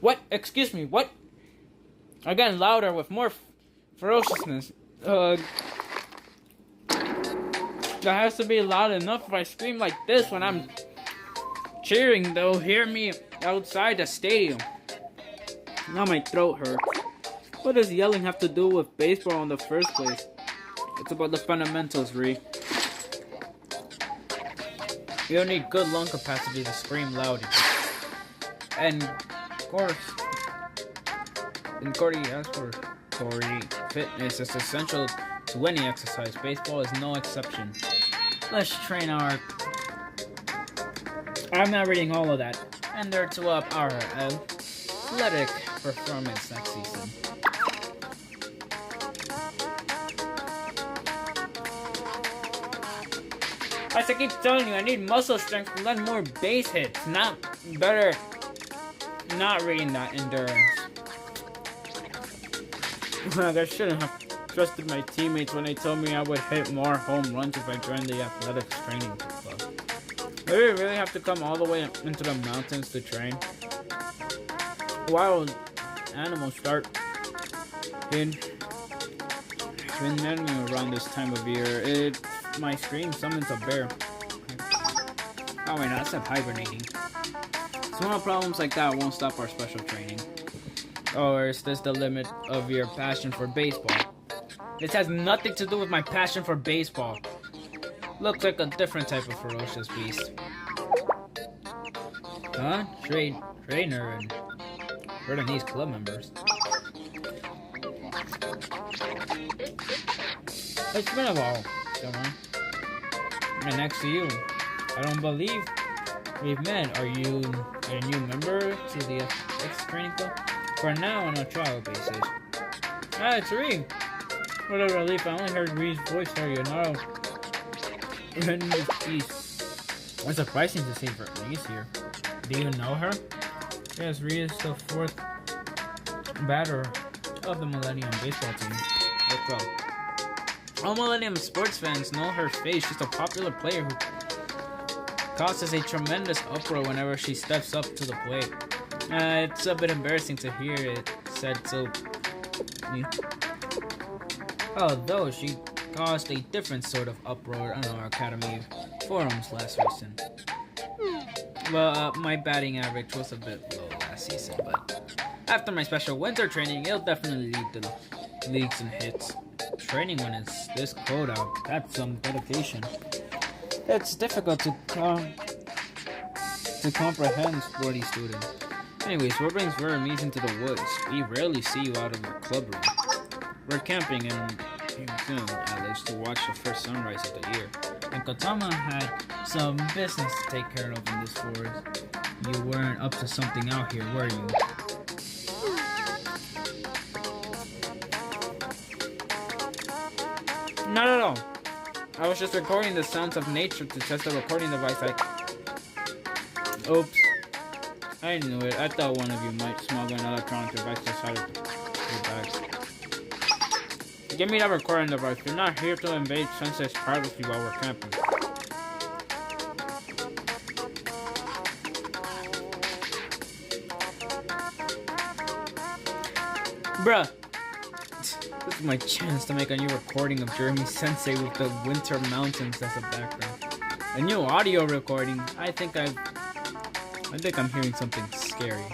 What? Excuse me, what? Again, louder with more ferociousness. That has to be loud enough if I scream like this when I'm cheering. They'll hear me outside the stadium. Now my throat hurts. What does yelling have to do with baseball in the first place? It's about the fundamentals, Ree. You don't need good lung capacity to scream loud. And of course, as for Corey, fitness is essential to any exercise. Baseball is no exception. Let's train our... I'm not reading all of that. And they're to up our athletic performance next season. As I keep telling you, I need muscle strength to land more base hits. Not reading that endurance. I shouldn't have trusted my teammates when they told me I would hit more home runs if I joined the athletics training club. Do we really have to come all the way into the mountains to train? Wild animals start in around this time of year. My scream summons a bear. Oh wait, no, that's not hibernating. Small problems like that won't stop our special training. Or is this the limit of your passion for baseball? This has nothing to do with my passion for baseball. Looks like a different type of ferocious beast. Huh? Trainer and Berlinese club members. It's been a while, someone. And next to you, I don't believe we've met. Are you a new member to the X training club? For now, on a trial basis. Ah, it's Ree. What a relief! I only heard Ree's voice earlier. Now, it's surprising to see Ree's here. Do you know her? Yes, Rhea is the fourth batter of the Millennium baseball team. That's all Millennium sports fans know her face. She's a popular player who causes a tremendous uproar whenever she steps up to the plate. It's a bit embarrassing to hear it said so. Although she caused a different sort of uproar on our academy forums last season. Well, my batting average was a bit low last season, but after my special winter training, it'll definitely lead the leagues in hits. Training when it's this cold out, that's some dedication. It's difficult to comprehend for these students. Anyways, what brings Vera and me into the woods? We rarely see you out of the club room. We're camping in Alice to watch the first sunrise of the year. And Kotama had some business to take care of in this forest. You weren't up to something out here, were you? Not at all. I was just recording the sounds of nature to test the recording device. Oops. I knew it. I thought one of you might smuggle an electronic device inside of your bags. Give me that recording device. You're not here to invade Sensei's privacy while we're camping. Bruh. This is my chance to make a new recording of Jeremy Sensei with the Winter Mountains as a background. A new audio recording. I think I'm hearing something scary.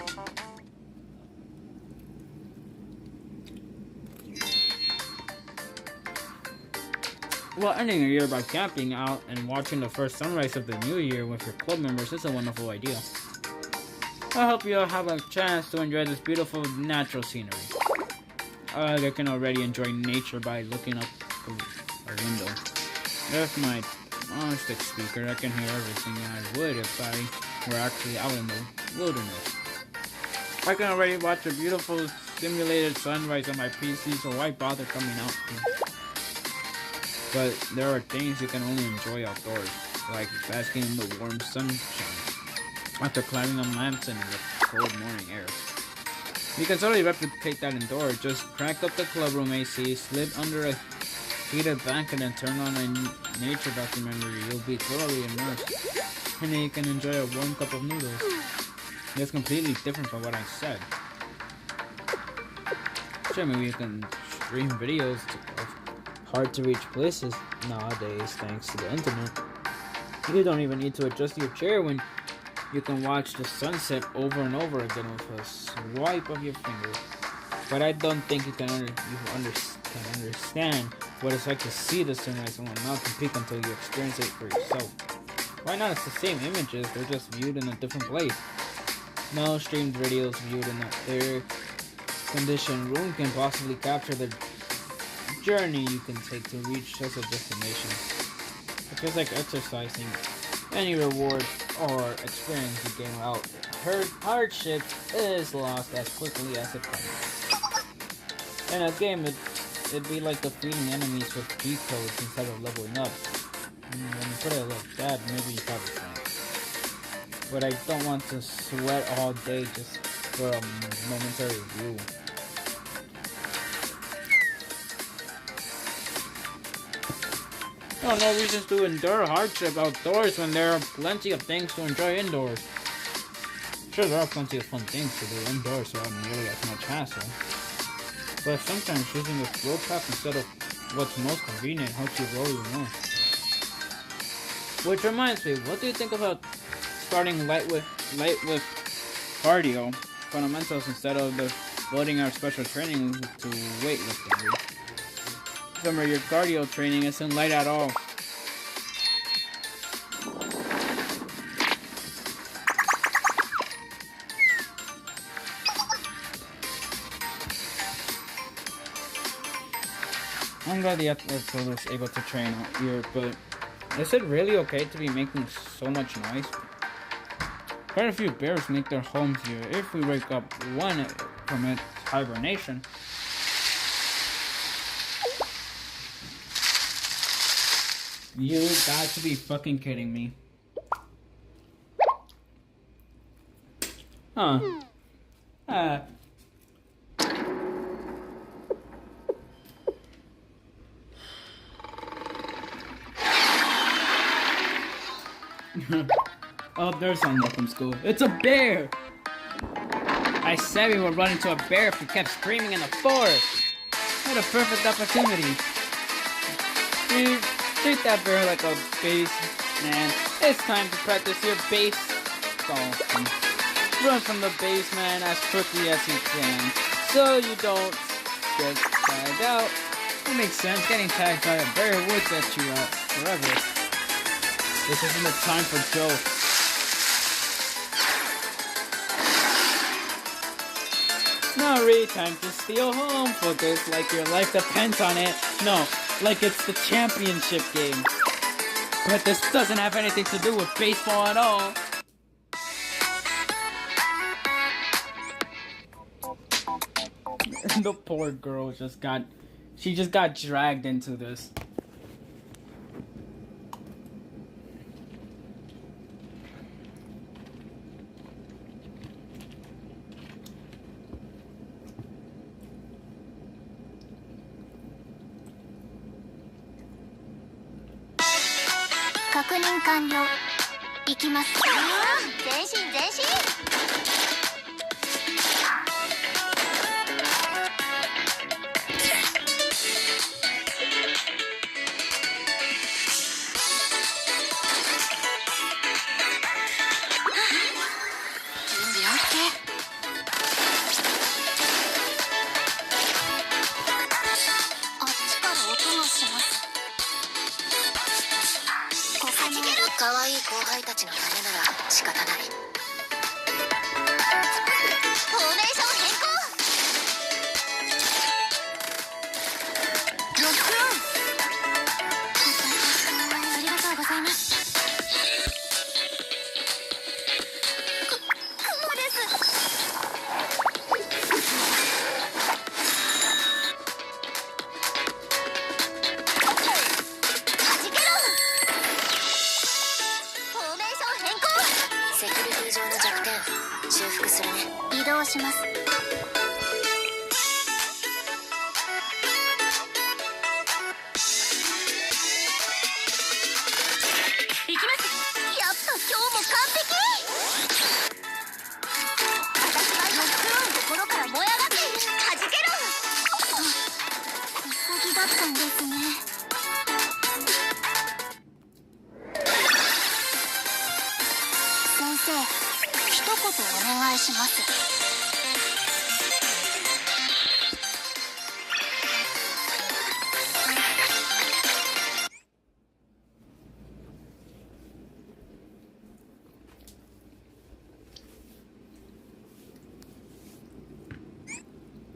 Well, ending a year by camping out and watching the first sunrise of the new year with your club members is a wonderful idea. I hope you'll have a chance to enjoy this beautiful natural scenery. I can already enjoy nature by looking up our window. With my stick speaker, I can hear everything I would if I were actually out in the wilderness. I can already watch a beautiful simulated sunrise on my PC, so why bother coming out here? But there are things you can only enjoy outdoors, like basking in the warm sunshine after climbing a mountain with cold morning air. You can totally replicate that indoors. Just crank up the clubroom AC, slip under a heated blanket, and turn on a nature documentary. You'll be totally immersed. And then you can enjoy a warm cup of noodles. That's completely different from what I said. Sure, maybe you can stream videos of hard-to-reach places nowadays thanks to the internet. You don't even need to adjust your chair when you can watch the sunset over and over again with a swipe of your finger. But I don't think you can understand what it's like to see the sunrise on a mountain peak until you experience it for yourself. Why not? It's the same images, they're just viewed in a different place. No streamed videos viewed in an air-conditioned room can possibly capture the journey you can take to reach such a destination. It feels like exercising. Any reward or experience you gain out hardship is lost as quickly as it comes. In a game, it'd be like defeating enemies with cheat codes instead of leveling up. When you put it like that, maybe you probably can. But I don't want to sweat all day just for a momentary view. Oh, no reasons to endure hardship outdoors when there are plenty of things to enjoy indoors. Sure, there are plenty of fun things to do indoors without nearly as much hassle. But sometimes choosing a slow path instead of what's most convenient helps you grow even more. Which reminds me, what do you think about starting light with cardio fundamentals instead of devoting our special training to weightlifting? Remember, your cardio training isn't light at all. I'm glad the athlete was able to train out here, but is it really okay to be making so much noise? Quite a few bears make their homes here. If we wake up one from its hibernation, you got to be fucking kidding me. Huh. Ah. Oh, there's someone from school. It's a bear! I said we would run into a bear if we kept screaming in the forest. What a perfect opportunity. Treat that bear like a base, man. It's time to practice your baseball. Run from the baseman as quickly as you can, so you don't get tagged out. That makes sense. Getting tagged by a bear would get you out forever. This isn't the time for jokes. Now really time to steal home. Focus like your life depends on it. No, like it's the championship game. But this doesn't have anything to do with baseball at all. The poor girl just got dragged into this.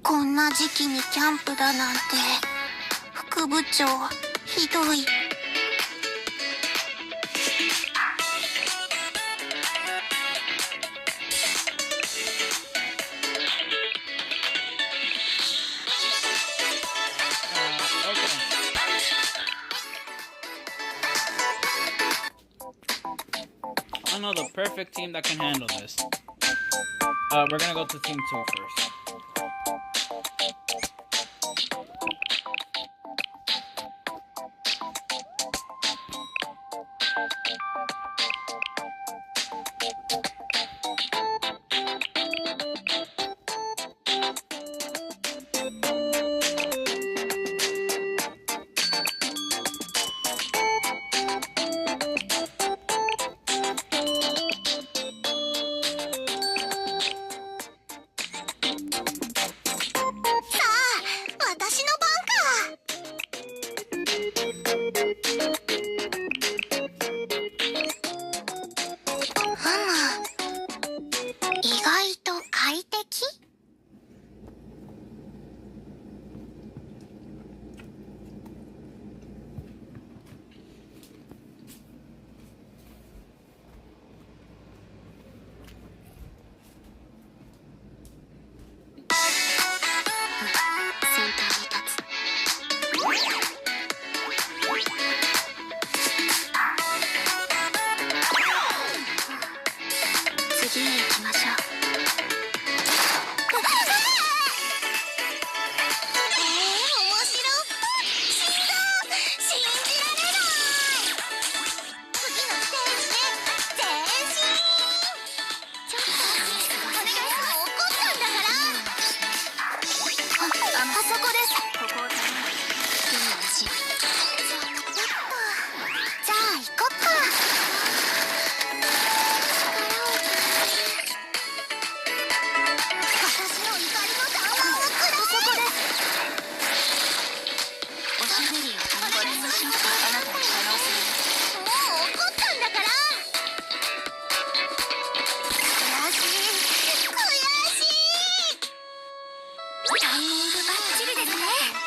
こんな時期にキャンプだなんて、副部長ひどい。I know the perfect team that can handle this. We're gonna go to team 2 first.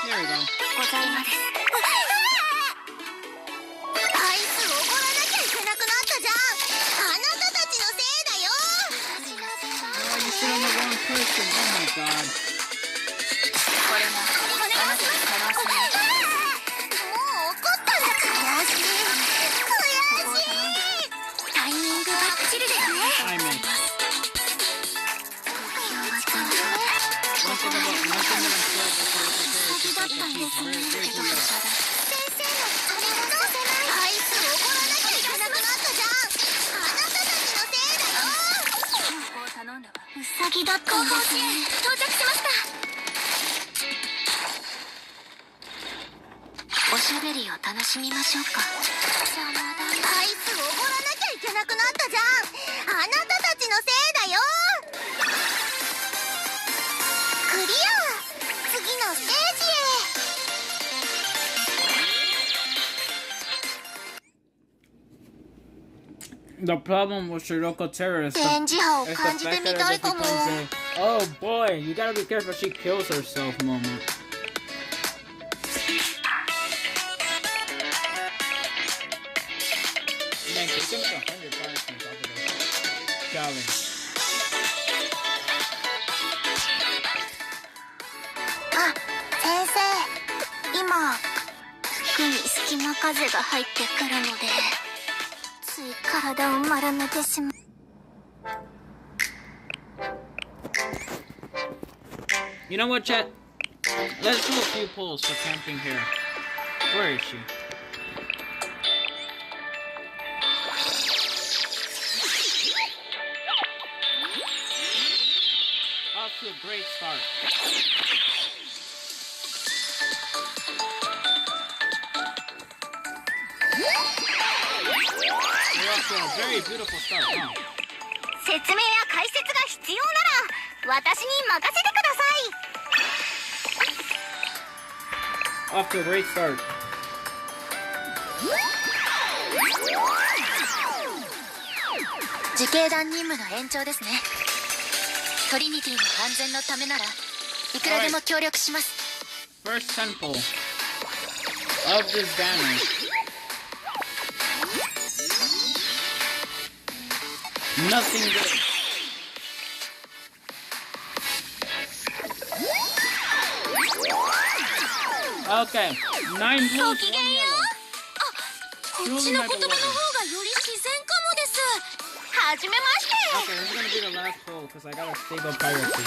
There we go. ございます。アイスおごらなきゃいけなくなったじゃん。あなたたちのせいだよ。 Oh, you sit on the wrong person. Oh my god. これもあなたに可能性。もう怒ったんだ。悔しい。タイミングバッチリですね。I mean. One thing that I'm still だったんですね。 very too low. 先生のそれがどうせない。アイスおごらなきゃいけなくなったじゃん。あなたたちのせいだよ。ウサギだったんですね。到着しました。おしゃべりを楽しみましょうか。アイスおごらなきゃいけなくなったじゃん。あなたたちのせいだよ。クリア。次のステージへ。 The problem with Shiroko Terror is 電磁波を the 感じて fact み that た it いかも。 becomes a oh boy, you gotta be careful she kills herself moment. Man, you can make 100 punishments off of this challenge. あ、先生、今服に隙間風が入ってくるのでつい体を丸めてしまう。 You know what, chat? Let's do a few pulls for camping here. Where is she? Off to a great start. We're off to a very beautiful start, huh? 説明や解説が必要なら私に任せてください。 Off to a great start. 自警団任務の延長ですね。トリニティの安全のためならいくらでも協力します。 First 10 pull of this damage. Nothing good. Okay, 9 blues, ご 1 きげんよ yellow. う。こっちの言葉の方がより自然かもです。はじめまして。 Okay, this is gonna be the last pull because I got a stable pirate team.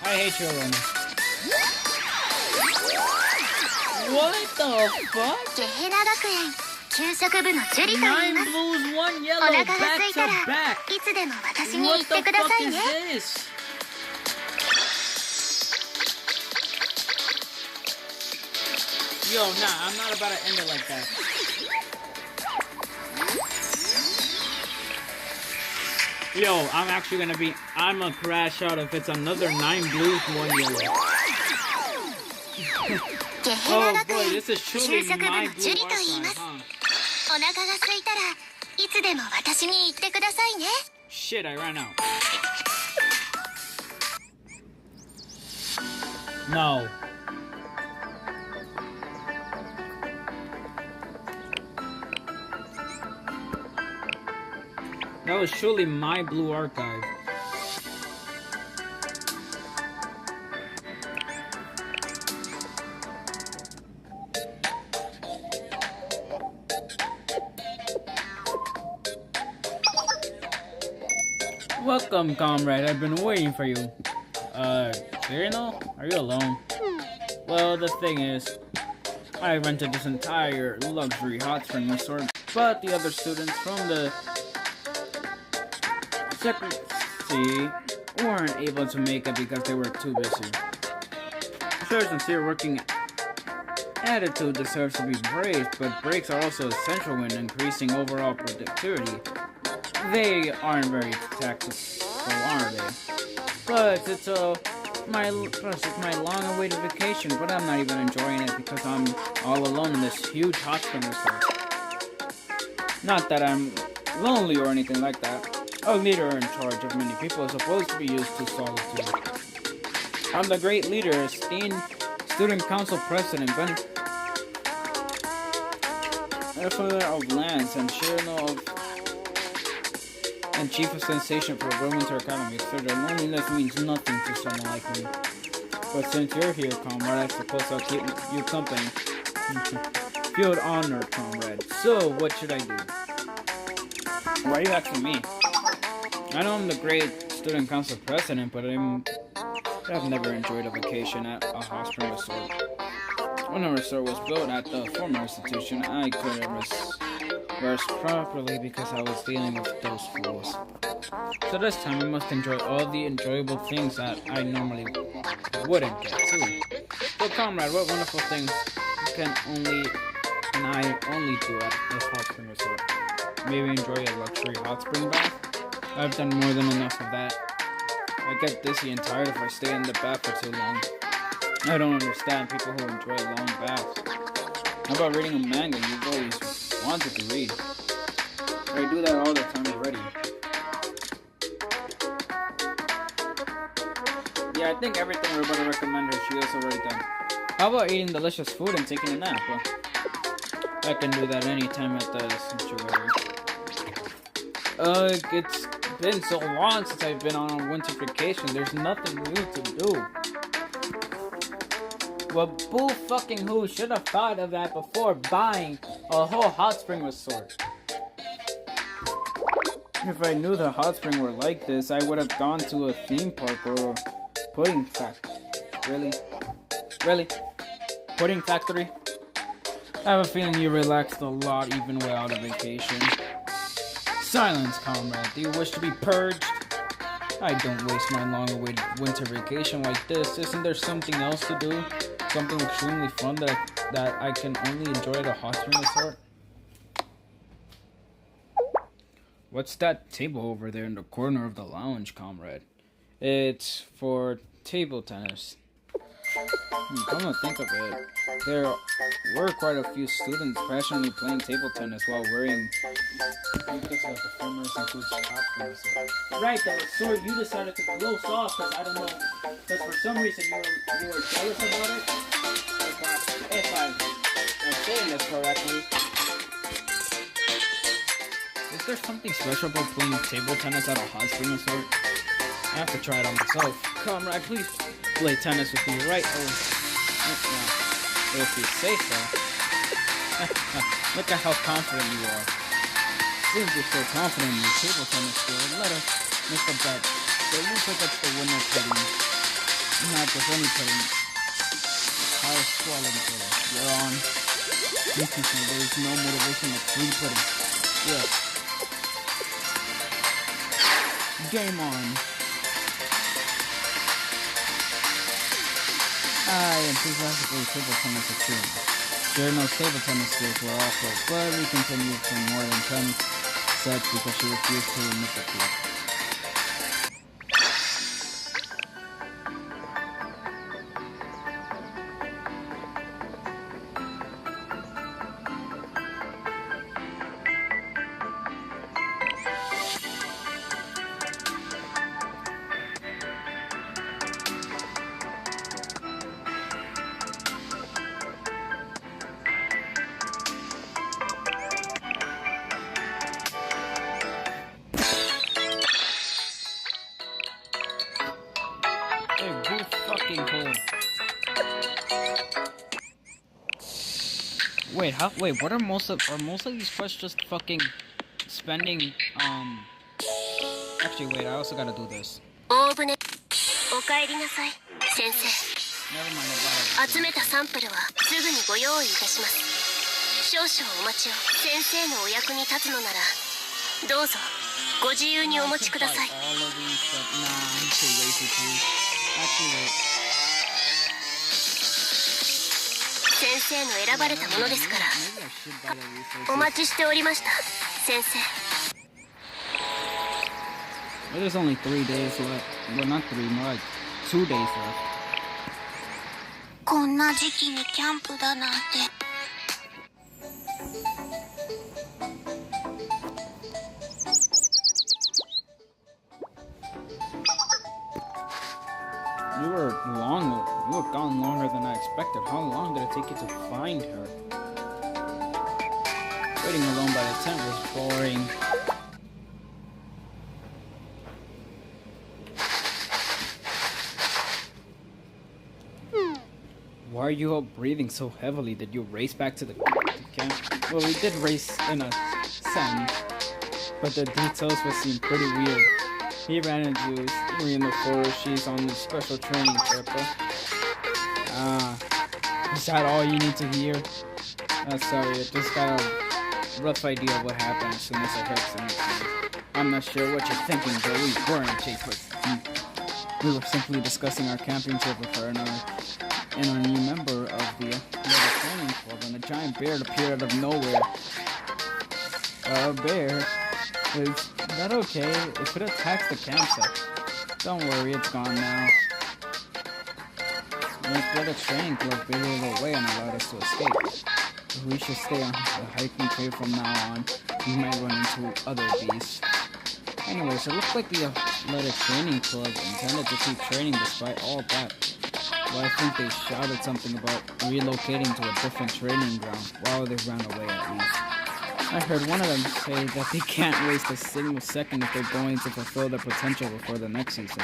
I hate you, Rona. What the fuck? ゲヘラ学園給食部のジュリと言い 9 ます。 blues, 1お yellow, 腹が back 空い to たら back. いつでも私に言 What って the くださ fuck い is ね。 this? Yo, nah, I'm not about to end it like that. Yo, I'm gonna crash out if it's another 9 blues, 1 yellow. ゲヘラ Oh 学 boy, 園 this is 給 truly 食部 my のジュ blue リと言いま archive, す。 huh? お腹が空いたらいつでも私に言ってくださいね。 Shit, I ran out. No. That was truly my blue archive. Welcome, comrade. I've been waiting for you. Cyrano? Are you alone? Well, the thing is, I rented this entire luxury hot spring resort, but the other students from the secrecy weren't able to make it because they were too busy. Sure, sincere working attitude deserves to be praised, but breaks are also essential when increasing overall productivity. They aren't very tactical, are they? But it's my long-awaited vacation, but I'm not even enjoying it because I'm all alone in this huge hot spring resort. Not that I'm lonely or anything like that. A leader in charge of many people is supposed to be used to solitude. I'm the great leader, esteemed student council president, benefactor of lands, and and chief of sensation for Wilmington Academy, etc. Loneliness means nothing to someone like me. But since you're here, comrade, I suppose I'll keep you company. Feel honored, comrade. So, what should I do? Why are you asking me? I know I'm the great student council president, but I've never enjoyed a vacation at a hot spring resort. When a resort was built at the former institution, I couldn't rest properly because I was dealing with those fools. So this time I must enjoy all the enjoyable things that I normally wouldn't get to. So comrade, what wonderful things can I only do at this hot spring resort? Maybe enjoy a luxury hot spring bath? I've done more than enough of that. I get dizzy and tired if I stay in the bath for too long. I don't understand people who enjoy long baths. How about reading a manga you've always wanted to read? I do that all the time already. Yeah, I think everything we're about to recommend her, she has already done. How about eating delicious food and taking a nap? Well, I can do that anytime at the sanctuary. It's been so long since I've been on a winter vacation. There's nothing new to do. Well, boo fucking who should have thought of that before buying a whole hot spring resort. If I knew the hot spring were like this, I would have gone to a theme park or a pudding factory. Really? Pudding factory? I have a feeling you relaxed a lot even without a vacation. Silence, comrade. Do you wish to be purged? I don't waste my long-awaited winter vacation like this. Isn't there something else to do? Something extremely fun that I can only enjoy at a hot spring resort? What's that table over there in the corner of the lounge, comrade? It's for table tennis. Come to think of it, there were quite a few students passionately playing table tennis while wearing Right, that resort you decided to close off because I don't know, because for some reason you were jealous about it. If I'm saying this correctly. Is there something special about playing table tennis at a hot spring resort? I have to try it on myself. Comrade, please play tennis with me, right? If you say so. Look at how confident you are. Since you're so confident in your table tennis skill, let us make a bet. So it looks like that's the winner pudding. Not just any pudding. Highest quality pudding. You're on. There is no motivation like free pudding. Yes. Game on. I enthusiastically table tennis experience. Sure, no table tennis skills were awful, but we continued for more than 10 sets because she refused to admit the truth. Wait, what are most of these quests just fucking spending, actually wait, I also gotta do this. Never mind about it. 集めたサンプルはすぐにご用意いたします。少々お待ちを。先生のお役に立つのならどうぞご自由にお持ちください。先生の選ばれたものですから。お待ちしておりました、先生。There's only 3 days left. Well, not 3, more like 2 days left. こんな時期にキャンプだなんて。You were expected. How long did it take you to find her? Waiting alone by the tent was boring. Why are you all breathing so heavily? Did you race back to the camp? Well, we did race in a sense, but the details would seem pretty weird. He ran into Yuri in the forest. She's on this special training trip. Is that all you need to hear? Sorry, I just got a rough idea of what happened as soon as I heard something. I'm not sure what you're thinking, but we weren't in chase, but we were simply discussing our camping trip with her and a new member of the training club, and a giant bear appeared out of nowhere. A bear? Is that okay? It could attack the campsite. Don't worry, it's gone now. The training club bailed away and allowed us to escape. We should stay on the hiking trail from now on. We might run into other beasts. Anyways, it looks like the athletic training club intended to keep training despite all that. Well, I think they shouted something about relocating to a different training ground while they ran away at least. I heard one of them say that they can't waste a single second if they're going to fulfill their potential before the next season.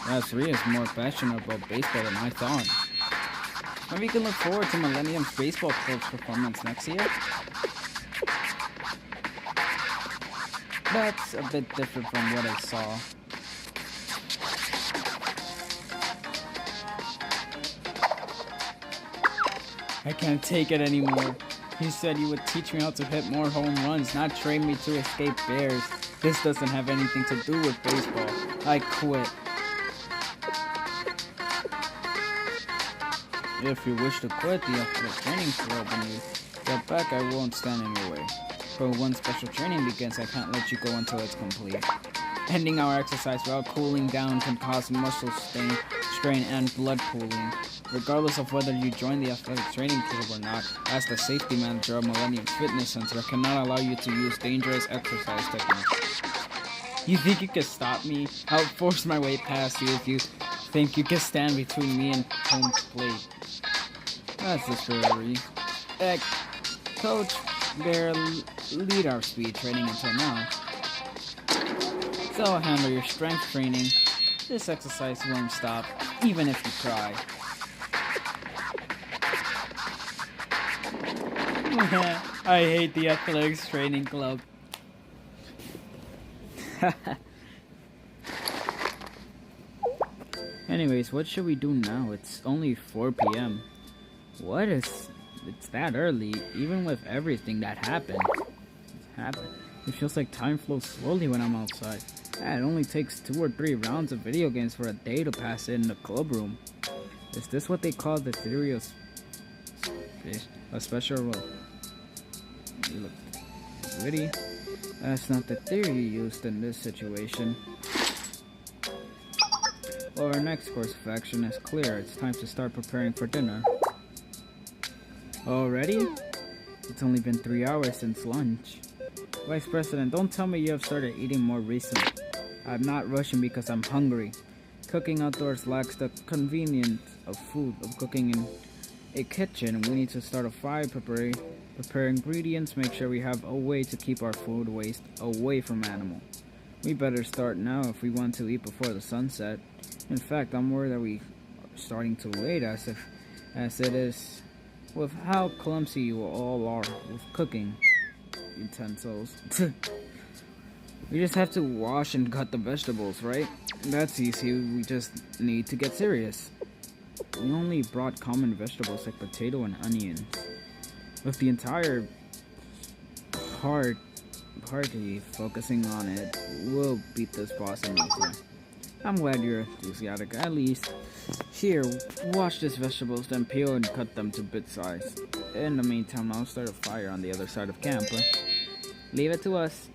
Raz3 is more passionate about baseball than I thought. Maybe we can look forward to Millennium's baseball club's performance next year. That's a bit different from what I saw. I can't take it anymore. He said you would teach me how to hit more home runs, not train me to escape bears. This doesn't have anything to do with baseball. I quit. If you wish to quit the training club when you get back, I won't stand in your way. But when special training begins, I can't let you go until it's complete. Ending our exercise without cooling down can cause muscle strain and blood pooling. Regardless of whether you join the athletic training club or not, as the safety manager of Millennium's Fitness Center, I cannot allow you to use dangerous exercise techniques. You think you can stop me? I'll force my way past you if you think you can stand between me and home plate. That's the story. Coach Bear lead our speed training until now. So handle your strength training. This exercise won't stop, even if you try. I hate the athletics training club. Anyways, what should we do now? It's only 4 p.m. It's that early, even with everything that happened. It feels like time flows slowly when I'm outside. It only takes 2 or 3 rounds of video games for a day to pass in the club room. Is this what they call the theory of a special role? You look witty. That's not the theory used in this situation. Well, our next course of action is clear. It's time to start preparing for dinner. Already? It's only been 3 hours since lunch. Vice President, don't tell me you have started eating more recently. I'm not rushing because I'm hungry. Cooking outdoors lacks the convenience of cooking in a kitchen. We need to start a fire, prepare ingredients, make sure we have a way to keep our food waste away from animals. We better start now if we want to eat before the sunset. In fact, I'm worried that we are starting too late as it is with how clumsy you all are with cooking utensils. We just have to wash and cut the vegetables, right? That's easy, we just need to get serious. We only brought common vegetables like potato and onions. With the entire party focusing on it, we'll beat this boss in no time. I'm glad you're enthusiastic, at least. Here, wash these vegetables, then peel and cut them to bit size. In the meantime, I'll start a fire on the other side of camp. Leave it to us.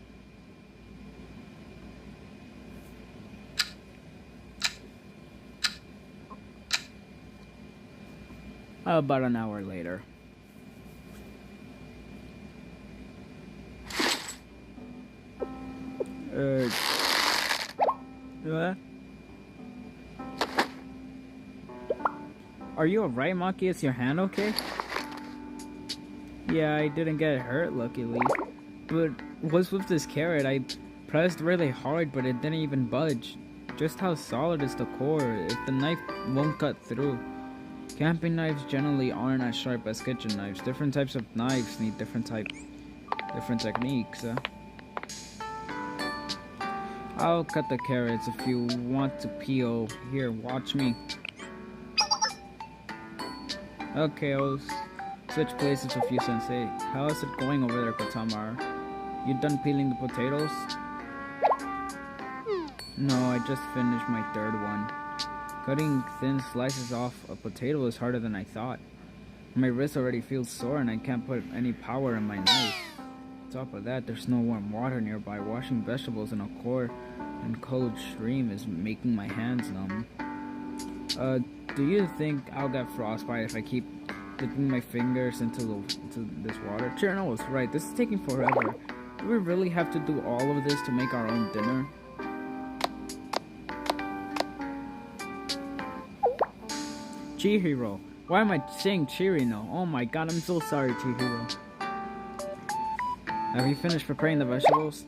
About an hour later. What? Are you alright, Maki? Is your hand okay? Yeah, I didn't get hurt, luckily. But what's with this carrot? I pressed really hard, but it didn't even budge. Just how solid is the core if the knife won't cut through? Camping knives generally aren't as sharp as kitchen knives. Different types of knives need different techniques. I'll cut the carrots if you want to peel. Here, watch me. Okay, I'll switch places with you, Sensei. How is it going over there, Kotamara? You done peeling the potatoes? No, I just finished my third one. Cutting thin slices off a potato is harder than I thought. My wrist already feels sore and I can't put any power in my knife. On top of that, there's no warm water nearby. Washing vegetables in a cold and cold stream is making my hands numb. Do you think I'll get frostbite if I keep dipping my fingers into this water? Cherno was right, this is taking forever. Do we really have to do all of this to make our own dinner? Chihiro. Why am I saying Chirino? Oh my god, I'm so sorry, Chihiro. Have you finished preparing the vegetables?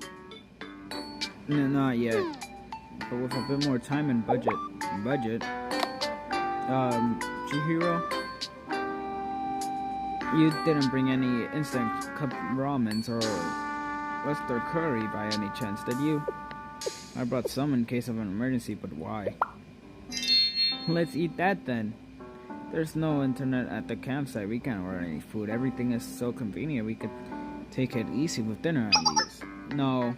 No, not yet. But with a bit more time and budget. Chihiro? You didn't bring any instant cup ramens or Western curry by any chance, did you? I brought some in case of an emergency, but why? Let's eat that then. There's no internet at the campsite. We can't order any food. Everything is so convenient. We could take it easy with dinner at least. No,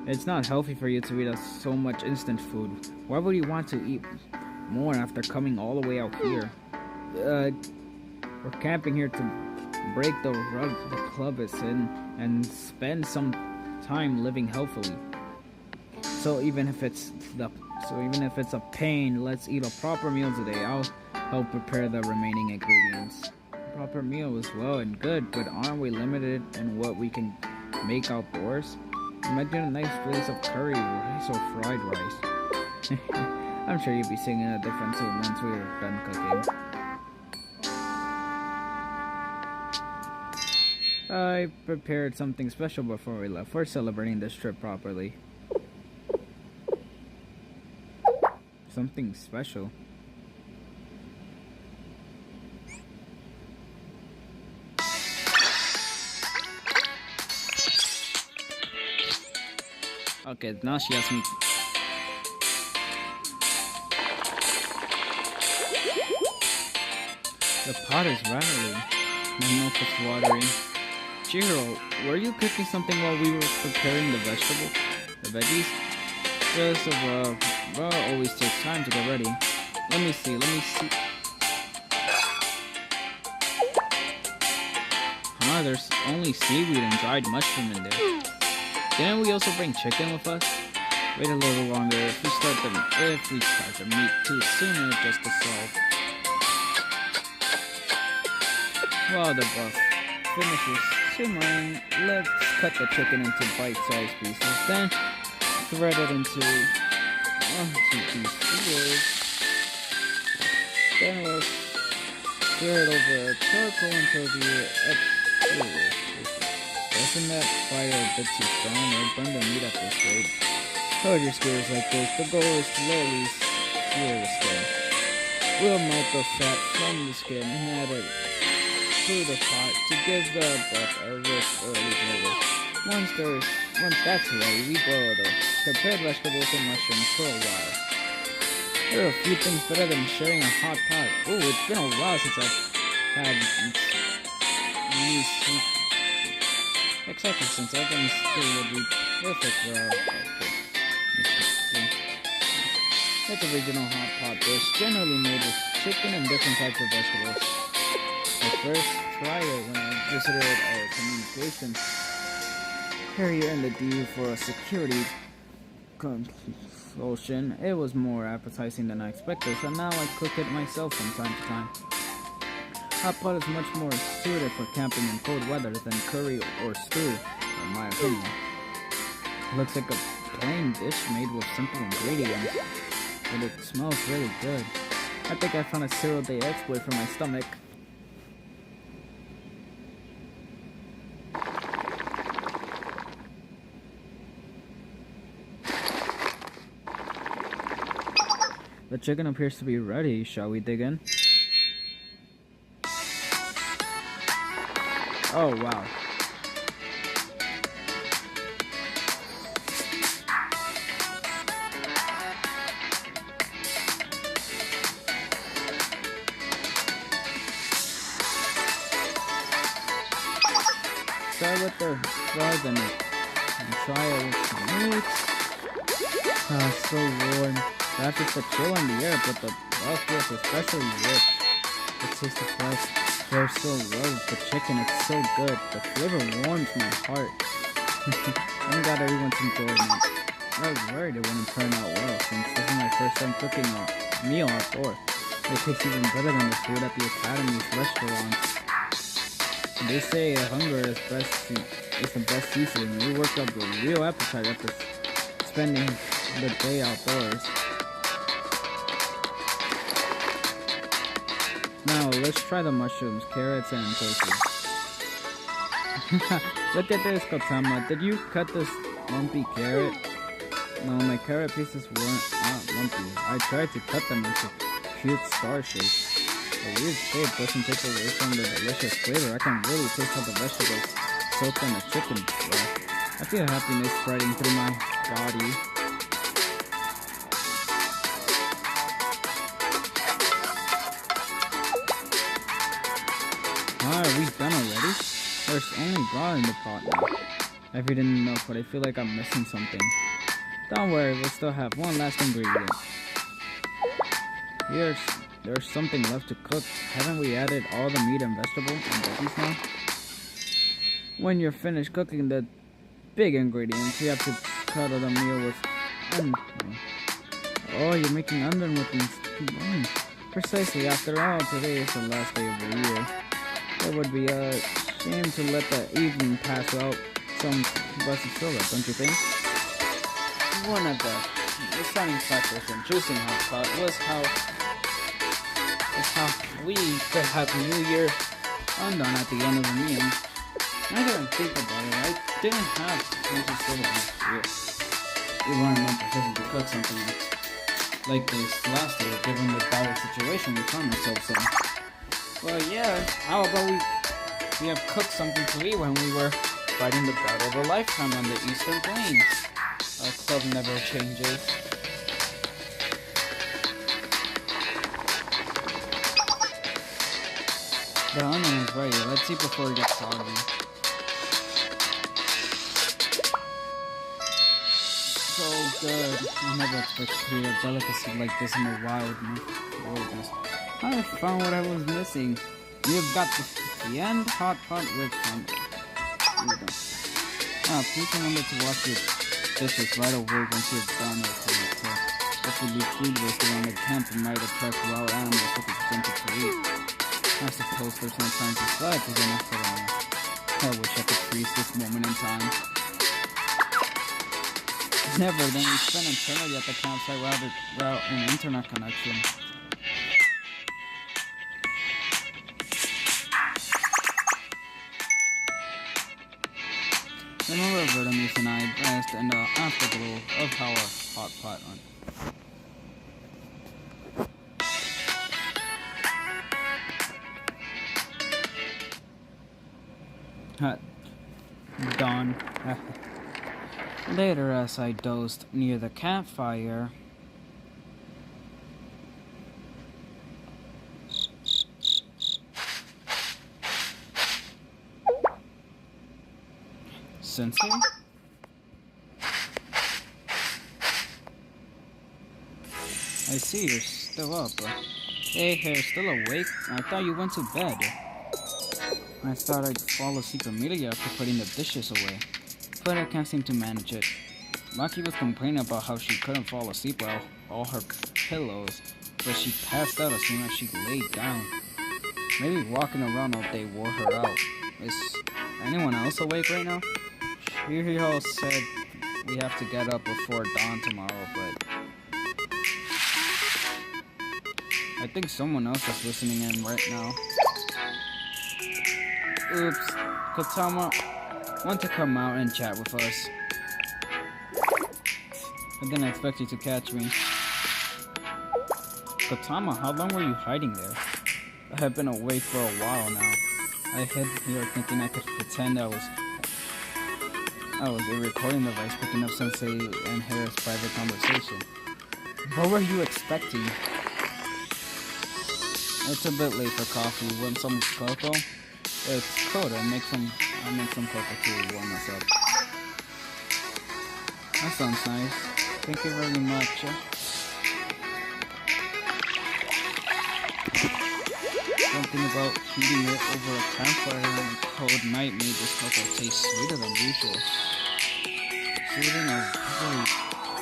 it's not healthy for you to eat so much instant food. Why would you want to eat more after coming all the way out here? We're camping here to break the rug the club is in and spend some time living healthily. So even if it's a pain, let's eat a proper meal today. I'll help prepare the remaining ingredients. Proper meal is well and good, but aren't we limited in what we can make outdoors? Imagine a nice place of curry rice or fried rice. I'm sure you'll be singing a different tune once we're done cooking. I prepared something special before we left. We're celebrating this trip properly. Something special? Okay, now she asked me. The pot is rattling. My mouth is watering. Chihiro, were you cooking something while we were preparing the veggies? Yes, well, always takes time to get ready. Let me see. Huh, there's only seaweed and dried mushroom in there. Didn't we also bring chicken with us? Wait a little longer. If we start the meat too soon, it'll just dissolve. While the buff finishes simmering, let's cut the chicken into bite-sized pieces. Then thread it into 2 pieces. Then we'll stir it over charcoal until the Isn't that fire a bit too strong? I'll burn the meat at this rate. Hold your skewers like this. The goal is to slowly sear the skin. We'll melt the fat from the skin and add it to the pot to give the buck a rich early flavor. Once that's ready, we boil the prepared vegetables and mushrooms for a while. There are a few things better than sharing a hot pot. Ooh, it's been a while since I've had these soup. Except since I think stew would be perfect for our It's original hot pot dish, generally made with chicken and different types of vegetables. I first tried it when I visited our communication area in the DU for a security compulsion. It was more appetizing than I expected, so now I cook it myself from time to time. Hot pot is much more suited for camping in cold weather than curry or stew, in my opinion. It looks like a plain dish made with simple ingredients, but it smells really good. I think I found a 0-day exploit for my stomach. The chicken appears to be ready. Shall we dig in? Oh, wow. Start with the frozen meat and try it with some meat. Ah, so warm. That's just the chill in the air, but the broth feels especially rich. It tastes the best. They're so low. The chicken, it's so good. The flavor warms my heart. I'm glad everyone's enjoying it. I was worried it wouldn't turn out well, since this is my first time cooking a meal outdoors. It tastes even better than the food at the Academy's restaurants. They say hunger is the best seasoning. We worked up a real appetite after spending the day outdoors. Now let's try the mushrooms, carrots, and tofu. Look at this, Kotama. Did you cut this lumpy carrot? No, my carrot pieces weren't lumpy. I tried to cut them into cute star shapes. The weird shape doesn't take away from the delicious flavor. I can really taste how the vegetables soak in the chicken broth. I feel happiness spreading through my body. Ah, are we done already? There's only broth in the pot now. I didn't know, but I feel like I'm missing something. Don't worry, we'll still have one last ingredient. There's something left to cook. Haven't we added all the meat and vegetables and veggies now? When you're finished cooking the big ingredients, you have to cut the meal with Oh, you're making onion with these. Precisely. After all, today is the last day of the year. It would be a shame to let the evening pass without some blessed soda, don't you think? One of the deciding factors in choosing hot pot was how we could have New Year undone at the end of the meal. I didn't think about it. I didn't have blessed soda last year. We weren't in a position to cook something like this last year, given the dire situation we found ourselves in. Well, yeah, how about we have cooked something to eat when we were fighting the battle of a lifetime on the Eastern Plains. Our club never changes. The onion is ready. Let's eat before it gets soggy. So good. I never expected to eat a delicacy like this in the wilderness. I found what I was missing. You've got the end hot pot with some. Please remember to wash your dishes right away once you've done it. If we leave food wasted on the camp, it might attract wild animals that could present it to eat. I suppose there's no time to slack again after all. I wish I could freeze this moment in time. Never, then we spent eternity at the campsite without an internet connection. Remember Vertimus and I basked in the afterglow of our hot pot run. Dawn. Later, as I dozed near the campfire, Sensei? I see you're still up. Hey, still awake? I thought you went to bed. I thought I'd fall asleep immediately after putting the dishes away, but I can't seem to manage it. Maki was complaining about how she couldn't fall asleep without all her pillows, but she passed out as soon as she laid down. Maybe walking around all day wore her out. Is anyone else awake right now? Shihiro said we have to get up before dawn tomorrow, but I think someone else is listening in right now. Oops. Kotama want to come out and chat with us. I didn't expect you to catch me. Kotama, how long were you hiding there? I have been away for a while now. I hid here thinking I could pretend I was a recording device picking up Sensei and Harris' private conversation. What were you expecting? It's a bit late for coffee. Want some cocoa? It's cold. I'll make some cocoa to warm us up. That sounds nice. Thank you very much. Something about heating it over a campfire on a cold night made this cocoa taste sweeter than usual. Soothing a very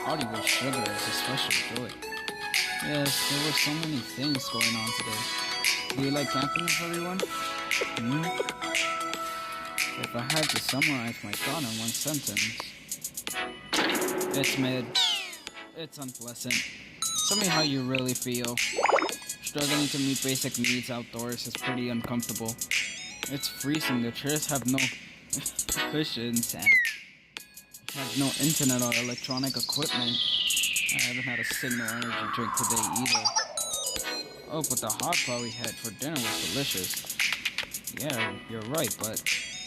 party with sugar is a special joy. Yes, there were so many things going on today. Do you like camping with everyone? If I had to summarize my thought in one sentence, it's mid. It's unpleasant. Tell me how you really feel. Struggling to meet basic needs outdoors is pretty uncomfortable. It's freezing, the chairs have no cushions and have no internet or electronic equipment. I haven't had a single energy drink today either. Oh, but the hot pot we had for dinner was delicious. Yeah, you're right, but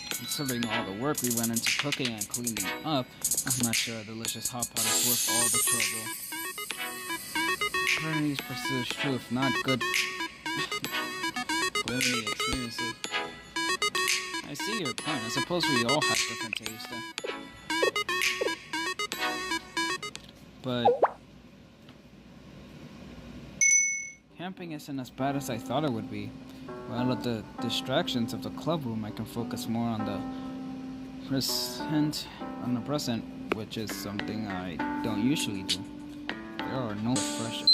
considering all the work we went into cooking and cleaning up, I'm not sure a delicious hot pot is worth all the trouble. Bernice pursues truth, not good gloomy experiences. I see your point. I suppose we all have different tastes. But camping isn't as bad as I thought it would be. Well, with the distractions of the club room, I can focus more on the present, which is something I don't usually do. There are no fresh eyes.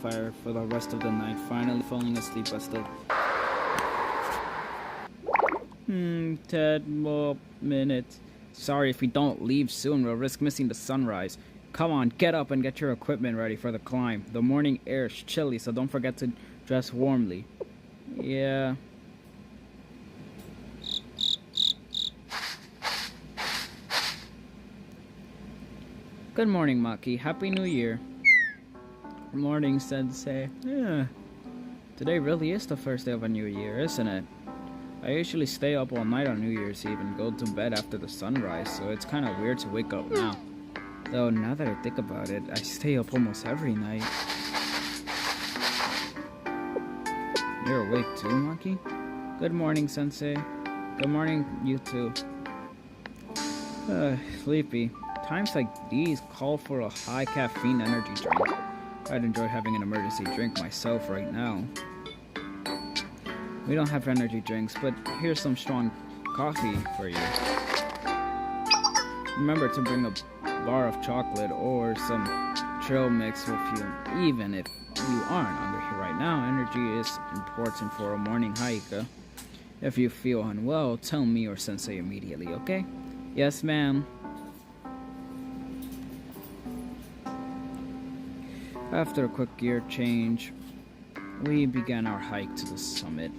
Fire for the rest of the night, finally falling asleep, but still 10 more minutes. Sorry, if we don't leave soon, we'll risk missing the sunrise. Come on, get up and get your equipment ready for the climb. The morning air is chilly, so don't forget to dress warmly. Yeah. Good morning, Maki. Happy New Year. Good morning, Sensei. Yeah. Today really is the first day of a new year, isn't it? I usually stay up all night on New Year's Eve and go to bed after the sunrise, so it's kind of weird to wake up now. Though now that I think about it, I stay up almost every night. You're awake too, Maki? Good morning, Sensei. Good morning, you too. Sleepy. Times like these call for a high caffeine energy drink. I'd enjoy having an emergency drink myself right now. We don't have energy drinks, but here's some strong coffee for you. Remember to bring a bar of chocolate or some trail mix with you, even if you aren't hungry right now. Energy is important for a morning hike. If you feel unwell, tell me or Sensei immediately, okay? Yes, ma'am. After a quick gear change, we began our hike to the summit.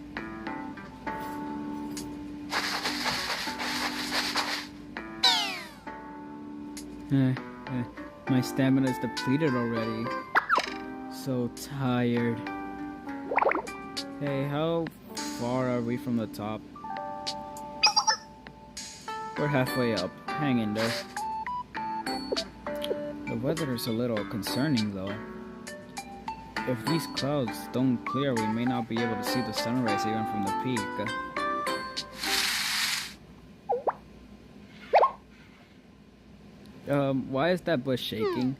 My stamina is depleted already. So tired. Hey, how far are we from the top? We're halfway up. Hang in there. The weather is a little concerning though. If these clouds don't clear, we may not be able to see the sunrise even from the peak. Why is that bush shaking?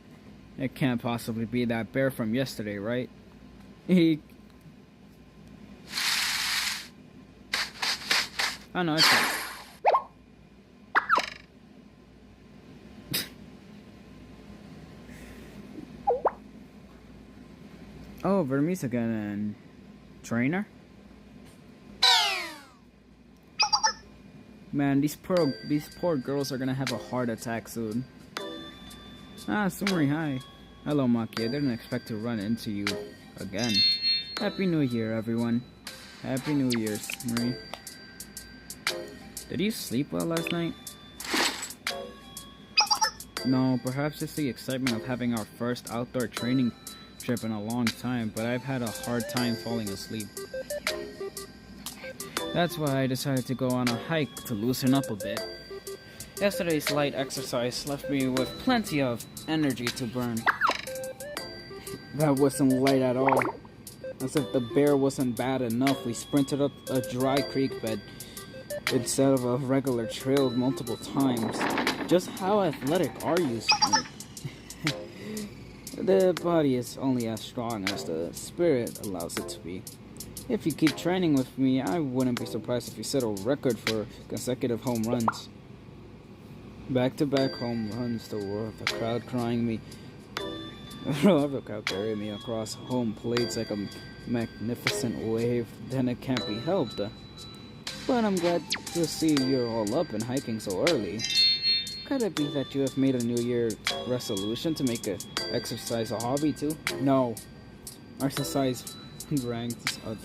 It can't possibly be that bear from yesterday, right? Oh no, it's not. Oh, Vermis again and Trainer? Man, these poor girls are gonna have a heart attack soon. Ah, Sumri, hi. Hello, Maki. I didn't expect to run into you again. Happy New Year, everyone. Happy New Year, Sumri. Did you sleep well last night? No, perhaps it's the excitement of having our first outdoor training trip in a long time, but I've had a hard time falling asleep. That's why I decided to go on a hike to loosen up a bit. Yesterday's light exercise left me with plenty of energy to burn. That wasn't light at all. As if the bear wasn't bad enough, we sprinted up a dry creek bed instead of a regular trail multiple times. Just how athletic are you, Sprint? The body is only as strong as the spirit allows it to be. If you keep training with me, I wouldn't be surprised if you set a record for consecutive home runs. Back-to-back home runs, the crowd crying me. The crowd carrying me across home plates like a magnificent wave, then it can't be helped. But I'm glad to see you're all up and hiking so early. Could it be that you have made a New Year resolution to make exercise a hobby too? No. Exercise ranks are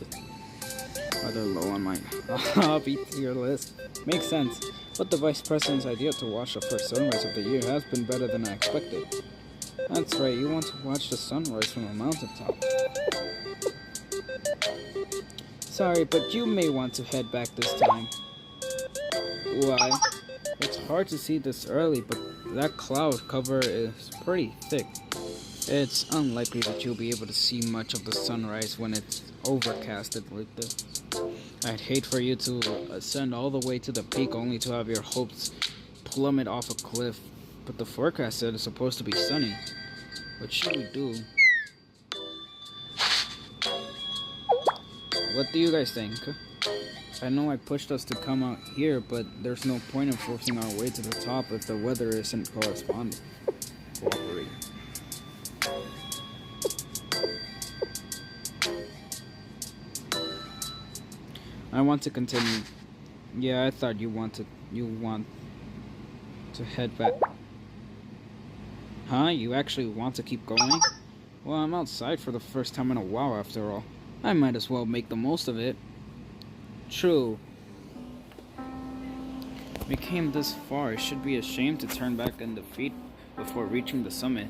low on my hobby tier list. Makes sense. But the Vice President's idea to watch the first sunrise of the year has been better than I expected. That's right, you want to watch the sunrise from a mountaintop. Sorry, but you may want to head back this time. Why? It's hard to see this early, but that cloud cover is pretty thick. It's unlikely that you'll be able to see much of the sunrise when it's overcasted like this. I'd hate for you to ascend all the way to the peak only to have your hopes plummet off a cliff. But the forecast said it's supposed to be sunny. What should we do? What do you guys think? I know I pushed us to come out here, but there's no point in forcing our way to the top if the weather isn't cooperating. I want to continue. Yeah, I thought you want to head back. Huh? You actually want to keep going? Well, I'm outside for the first time in a while after all. I might as well make the most of it. True. We came this far. It should be a shame to turn back in defeat before reaching the summit.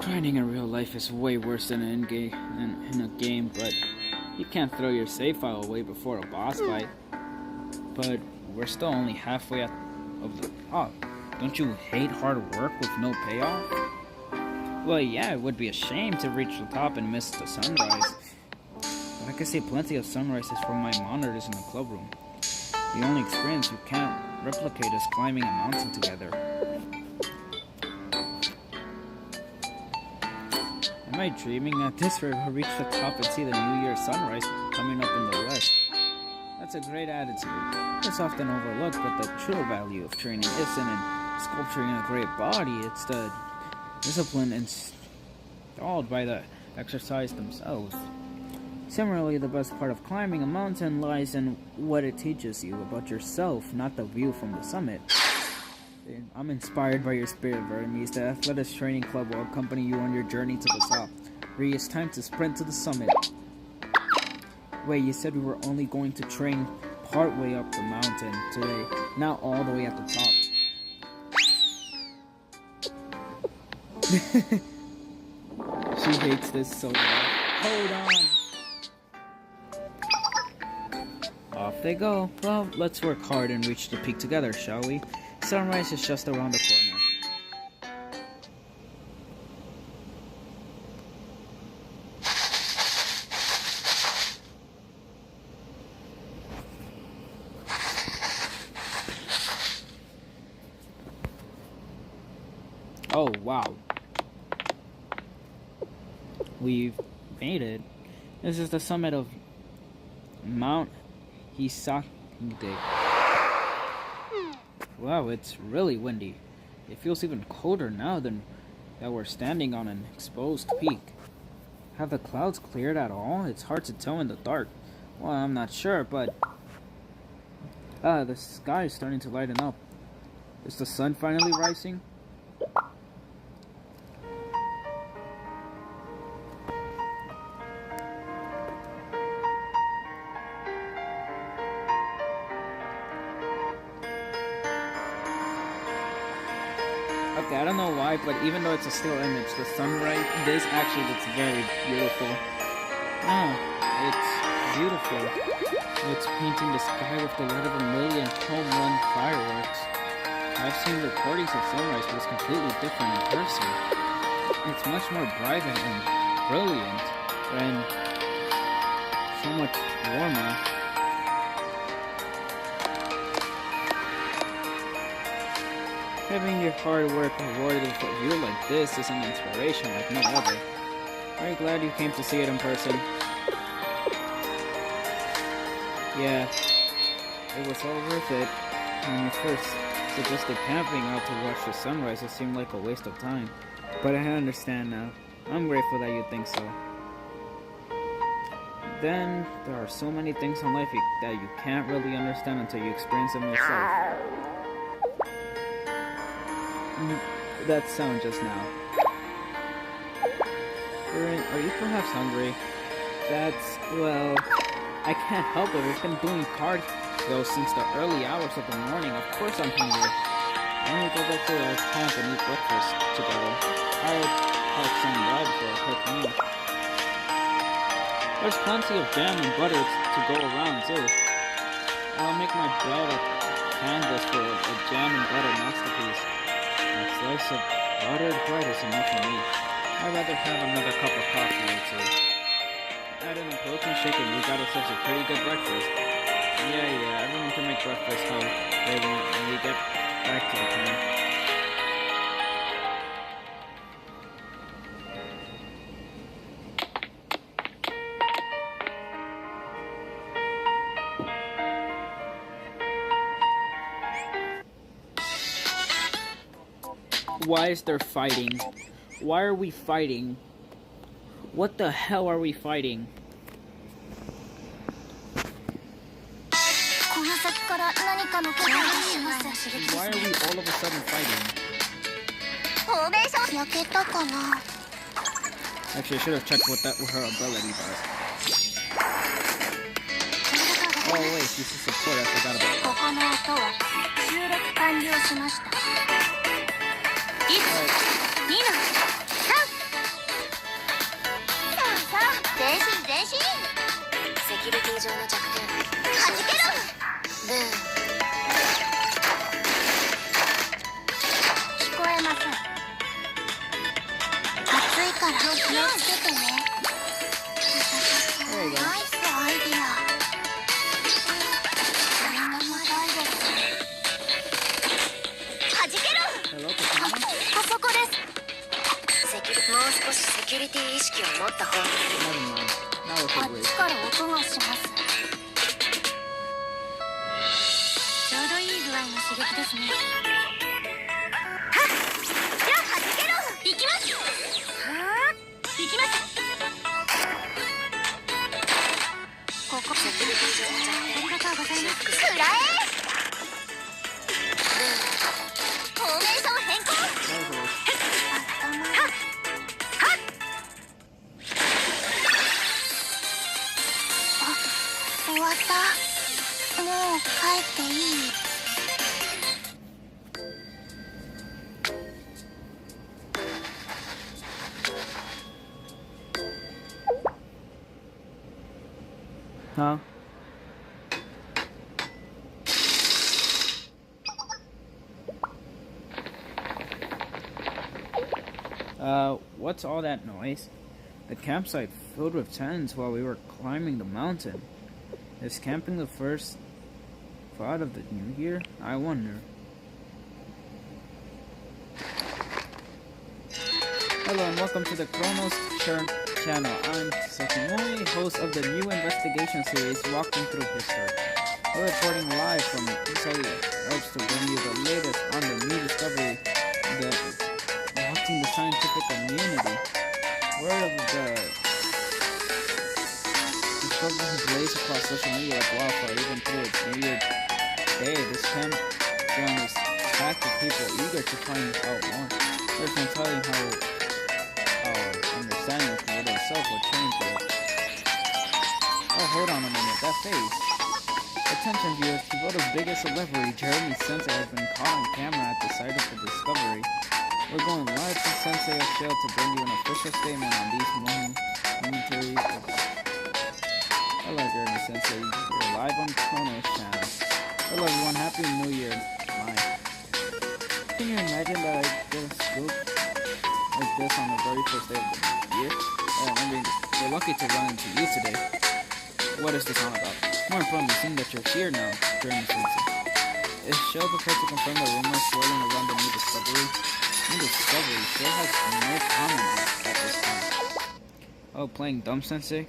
Grinding in real life is way worse than in a game, but you can't throw your save file away before a boss fight. But we're still only halfway of the top. Don't you hate hard work with no payoff? Well, yeah, it would be a shame to reach the top and miss the sunrise. But I can see plenty of sunrises from my monitors in the club room. The only experience you can't replicate is climbing a mountain together. Am I dreaming at this rate we'll reach the top and see the New Year sunrise coming up in the west? That's a great attitude. It's often overlooked, but the true value of training isn't in sculpturing a great body, it's the discipline installed by the exercise themselves. Similarly, the best part of climbing a mountain lies in what it teaches you about yourself, not the view from the summit. I'm inspired by your spirit, Vermes. The Athletics Training Club will accompany you on your journey to the top. Ree, it's time to sprint to the summit. Wait, you said we were only going to train part way up the mountain today, not all the way at the top. She hates this so bad. Hold on. Off they go. Well, let's work hard and reach the peak together, shall we? Sunrise is just around the corner. Oh, wow. We've made it. This is the summit of Mount Hisakide. Wow, it's really windy. It feels even colder now than that we're standing on an exposed peak. Have the clouds cleared at all? It's hard to tell in the dark. Well, I'm not sure, but Ah, the sky is starting to lighten up. Is the sun finally rising? Okay, I don't know why, but even though it's a still image, the sunrise, this actually looks very beautiful. Oh, it's beautiful. It's painting the sky with the light of a million home run fireworks. I've seen recordings of sunrise, but it's completely different in person. It's much more bright and brilliant, and so much warmer. Having your hard work rewarded with a view like this is an inspiration like no other. Very glad you came to see it in person. Yeah, it was all worth it. When you first suggested camping out to watch the sunrise, it seemed like a waste of time. But I understand now. I'm grateful that you think so. Then, there are so many things in life that you can't really understand until you experience them yourself. That sound just now. Are you perhaps hungry? That's, well, I can't help it. We've been doing cardio since the early hours of the morning. Of course I'm hungry. Why don't we go back to our camp and eat breakfast together? I'll pack some bread for a quick meal. There's plenty of jam and butter to go around too. I'll make my bread a canvas for a jam and butter masterpiece. A slice of buttered bread is enough for me. I'd rather have another cup of coffee or two. Add in a protein shake and we got ourselves a pretty good breakfast. Yeah, everyone can make breakfast home when we get back to the camp. Why is there fighting? Why are we fighting? What the hell are we fighting? Why are we all of a sudden fighting? Actually, I should have checked what her ability does. Oh wait, she's a support, I forgot about that. Huh? What's all that noise? The campsite filled with tents while we were climbing the mountain. Is camping the first thought of the new year? I wonder. Hello and welcome to the Chronos channel. I'm Sakimori, host of the new investigation series Walking Through History. We're reporting live from Isai Edge to bring you the latest on the new discovery that is rocking the scientific community. Word of the discovery has blazed across social media like wildfire, even through its weird day, this campground is packed with people eager to find out more. There's no telling how understanding of Komodo itself will change it. Oh, hold on a minute, that face. Attention viewers, Komodo's biggest celebrity, Jeremy Sensei, has been caught on camera at the site of the discovery. We're going live to Sensei has failed to bring you an official statement on these momentary events. Hello, Jeremy Sensei. You're live on Chrono's channel. Hello, everyone. Happy New Year. Live. Can you imagine that I get a scoop like this on the very first day of the year? I mean, we're lucky to run into you today. What is this all about? More importantly, seeing that you're here now, Jeremy Sensei. Is Show prepared to confirm the rumors swirling around the new discovery? New discovery? Show has no comment at this time. Oh, playing dumb, Sensei?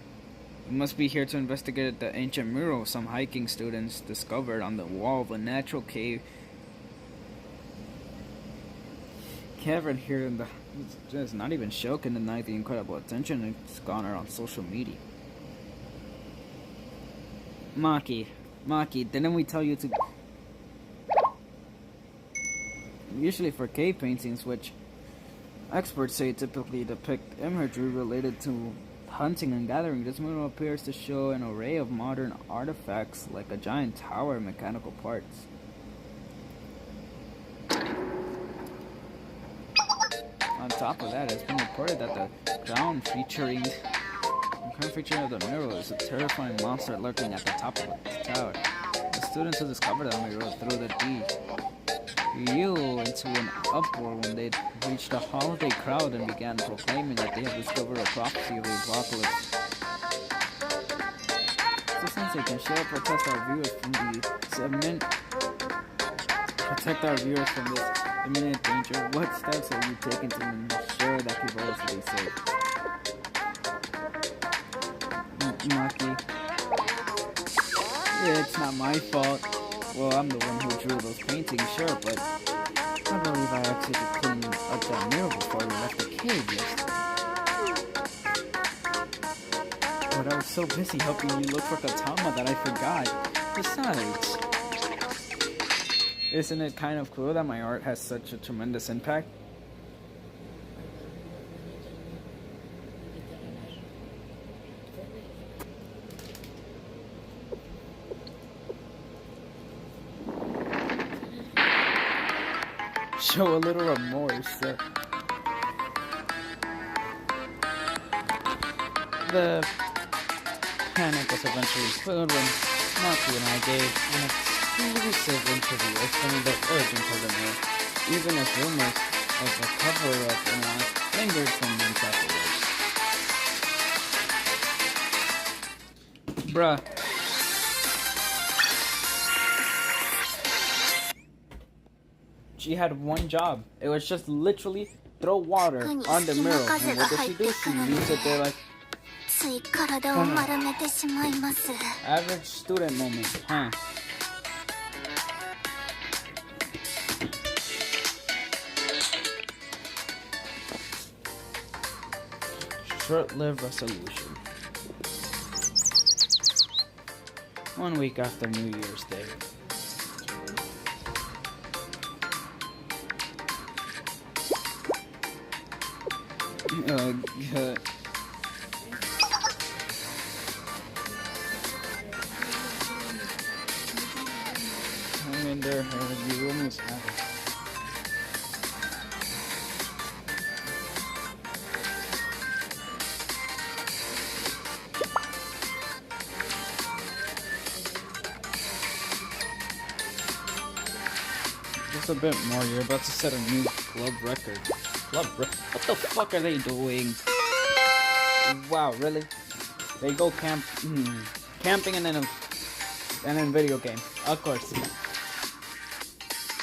You must be here to investigate the ancient mural some hiking students discovered on the wall of a natural cavern here in the... It's not even Show can deny the incredible attention it's garnered on social media. Maki, didn't we tell you to... Usually for cave paintings, which experts say typically depict imagery related to hunting and gathering, this mural appears to show an array of modern artifacts like a giant tower and mechanical parts. On top of that, it's been reported that the ground featuring of the mural is a terrifying monster lurking at the top of the tower. The students who discovered the mural threw the deal into an uproar when they reached a holiday crowd and began proclaiming that they had discovered a prophecy of the apocalypse. So since they can share protect our viewers from this imminent danger, what steps are you taking to ensure that people will stay safe? Maki. Yeah, it's not my fault. Well, I'm the one who drew those paintings, sure, but I believe I actually cleaned up that mural before we left the cave yesterday. But I was so busy helping you look for Katama that I forgot. Besides, isn't it kind of cool that my art has such a tremendous impact? Show a little remorse. The panic was eventually cleared when Maki and I gave an exclusive interview explaining the origins of the myth, even as rumors of a cover-up and lingered for months afterwards. Bruh. She had one job. It was just literally throw water on the mural. And what does she do? She leaves it there like... Average student moment, huh? Short-lived resolution. 1 week after New Year's Day. I'm in there, you almost have it. Just a bit more, you're about to set a new club record. What the fuck are they doing? Wow, really? They go camping and then video game. Of course.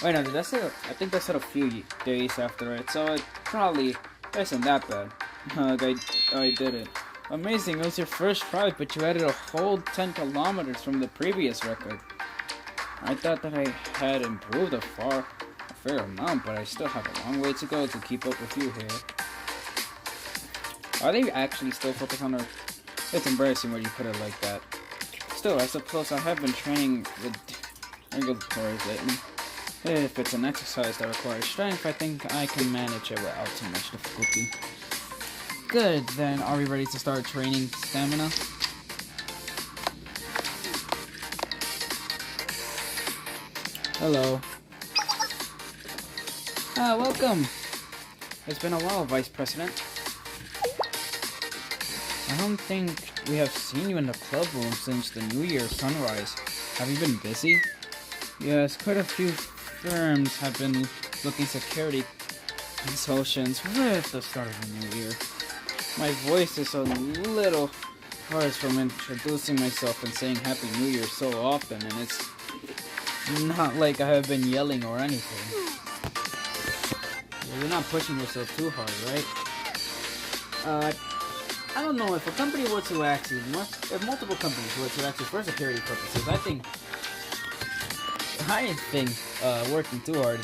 Wait, no, did I say? I think I said a few days after it, so it probably isn't that bad. I did it. Amazing, it was your first try, but you added a whole 10 kilometers from the previous record. I thought that I had improved a fair amount, but I still have a long way to go to keep up with you here. Are they actually still focused on her? It's embarrassing when you put it like that. Still, I suppose I have been training with regulatory lately. If it's an exercise that requires strength, I think I can manage it without too much difficulty. Good, then are we ready to start training stamina? Hello. Welcome. It's been a while, Vice President. I don't think we have seen you in the club room since the New Year sunrise. Have you been busy? Yes, quite a few firms have been booking security consultations with the start of the new year. My voice is a little hoarse from introducing myself and saying Happy New Year so often, and it's not like I have been yelling or anything. You're not pushing yourself too hard, right? I don't know, if a company were to ask you, if multiple companies were to ask you for security purposes, I think working too hard,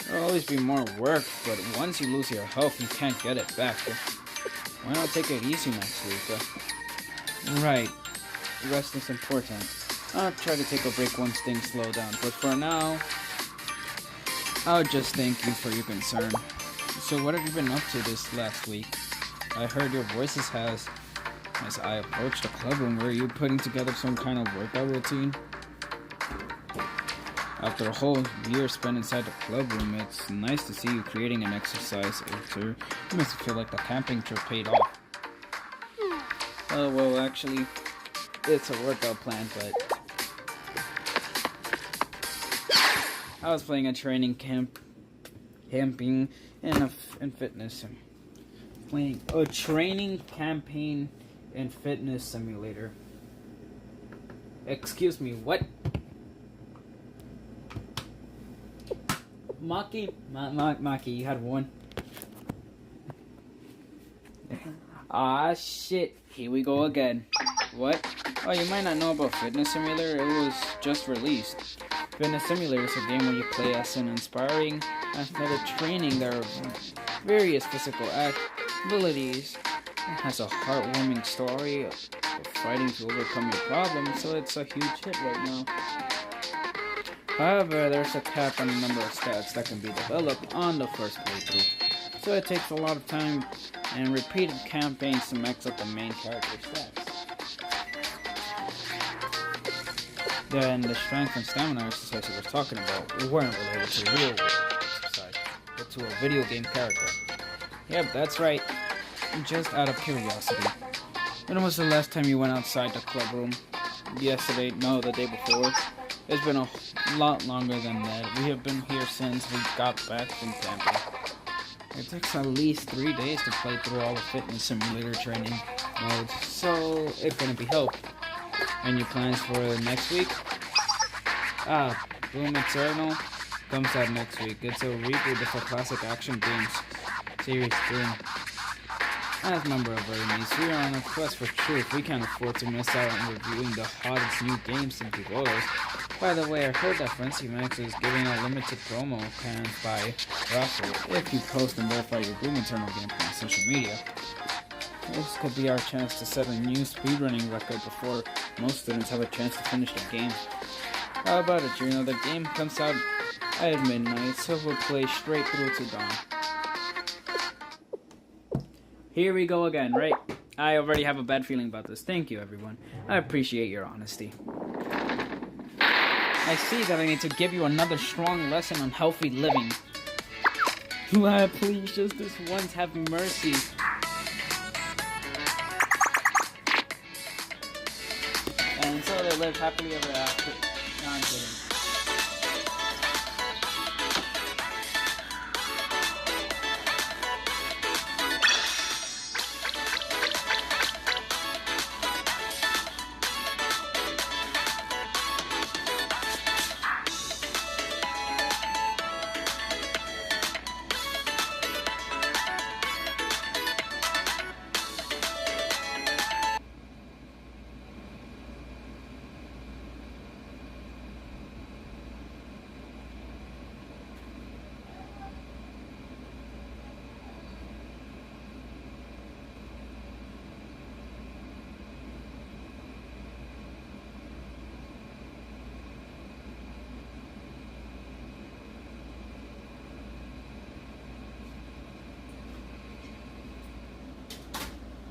there'll always be more work, but once you lose your health, you can't get it back. Why not take it easy next week? Right, rest is important. I'll try to take a break once things slow down, but for now, I'll just thank you for your concern. So what have you been up to this last week? I heard your voices as I approached the club room. Were you putting together some kind of workout routine? After a whole year spent inside the club room, it's nice to see you creating an exercise. It makes me feel like the camping trip paid off. Well, actually, it's a workout plan, but I was playing a training camping and fitness. Playing a training campaign and fitness simulator. Excuse me, what? Maki, you had one. Ah, shit. Here we go again. What? Oh, you might not know about Fitness Simulator. It was just released. Fitness Simulator is a game where you play as an inspiring athletic training. There are various physical abilities. It has a heartwarming story of fighting to overcome your problems, so it's a huge hit right now. However, there's a cap on the number of stats that can be developed on the first playthrough, so it takes a lot of time and repeated campaigns to max out the main character's stats. Then the strength and stamina exercise we were talking about weren't related to real world exercise, but to a video game character. Yep, that's right. Just out of curiosity. When was the last time you went outside the club room? Yesterday? No, the day before. It's been a lot longer than that. We have been here since we got back from camping. It takes at least 3 days to play through all the Fitness Simulator training modes, so it couldn't be helped. Any plans for next week? Doom Eternal comes out next week. It's a reboot of a classic action games series Doom. As a member of Vernice, we are on a quest for truth. We can't afford to miss out on reviewing the hottest new games in Gigolos. By the way, I heard that Frenzy Max is giving out limited promo cans by raffle if you post and verify your Doom Eternal gameplay on social media. This could be our chance to set a new speedrunning record before most students have a chance to finish the game. How about it, Juno? The game comes out at midnight, so we'll play straight through to dawn. Here we go again, right? I already have a bad feeling about this. Thank you, everyone. I appreciate your honesty. I see that I need to give you another strong lesson on healthy living. Please, just this once, have mercy. And so they live happily ever after. No, I'm kidding.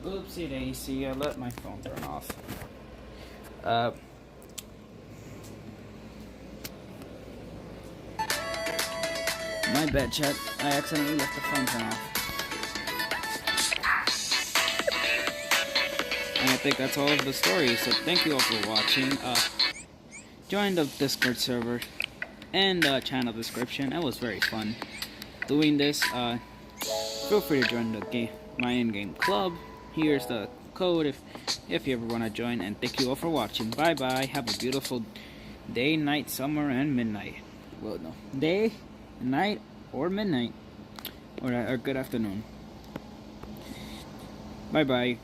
Oopsie daisy, I let my phone turn off. My bad, chat. I accidentally left the phone turn off. And I think that's all of the story, so thank you all for watching. Join the Discord server and channel description. It was very fun doing this. Feel free to join the my in-game club. Here's the code if you ever want to join, and thank you all for watching. Bye bye. Have a beautiful day, night, summer, and midnight. Well, no, day, night, or midnight, or good afternoon. Bye bye.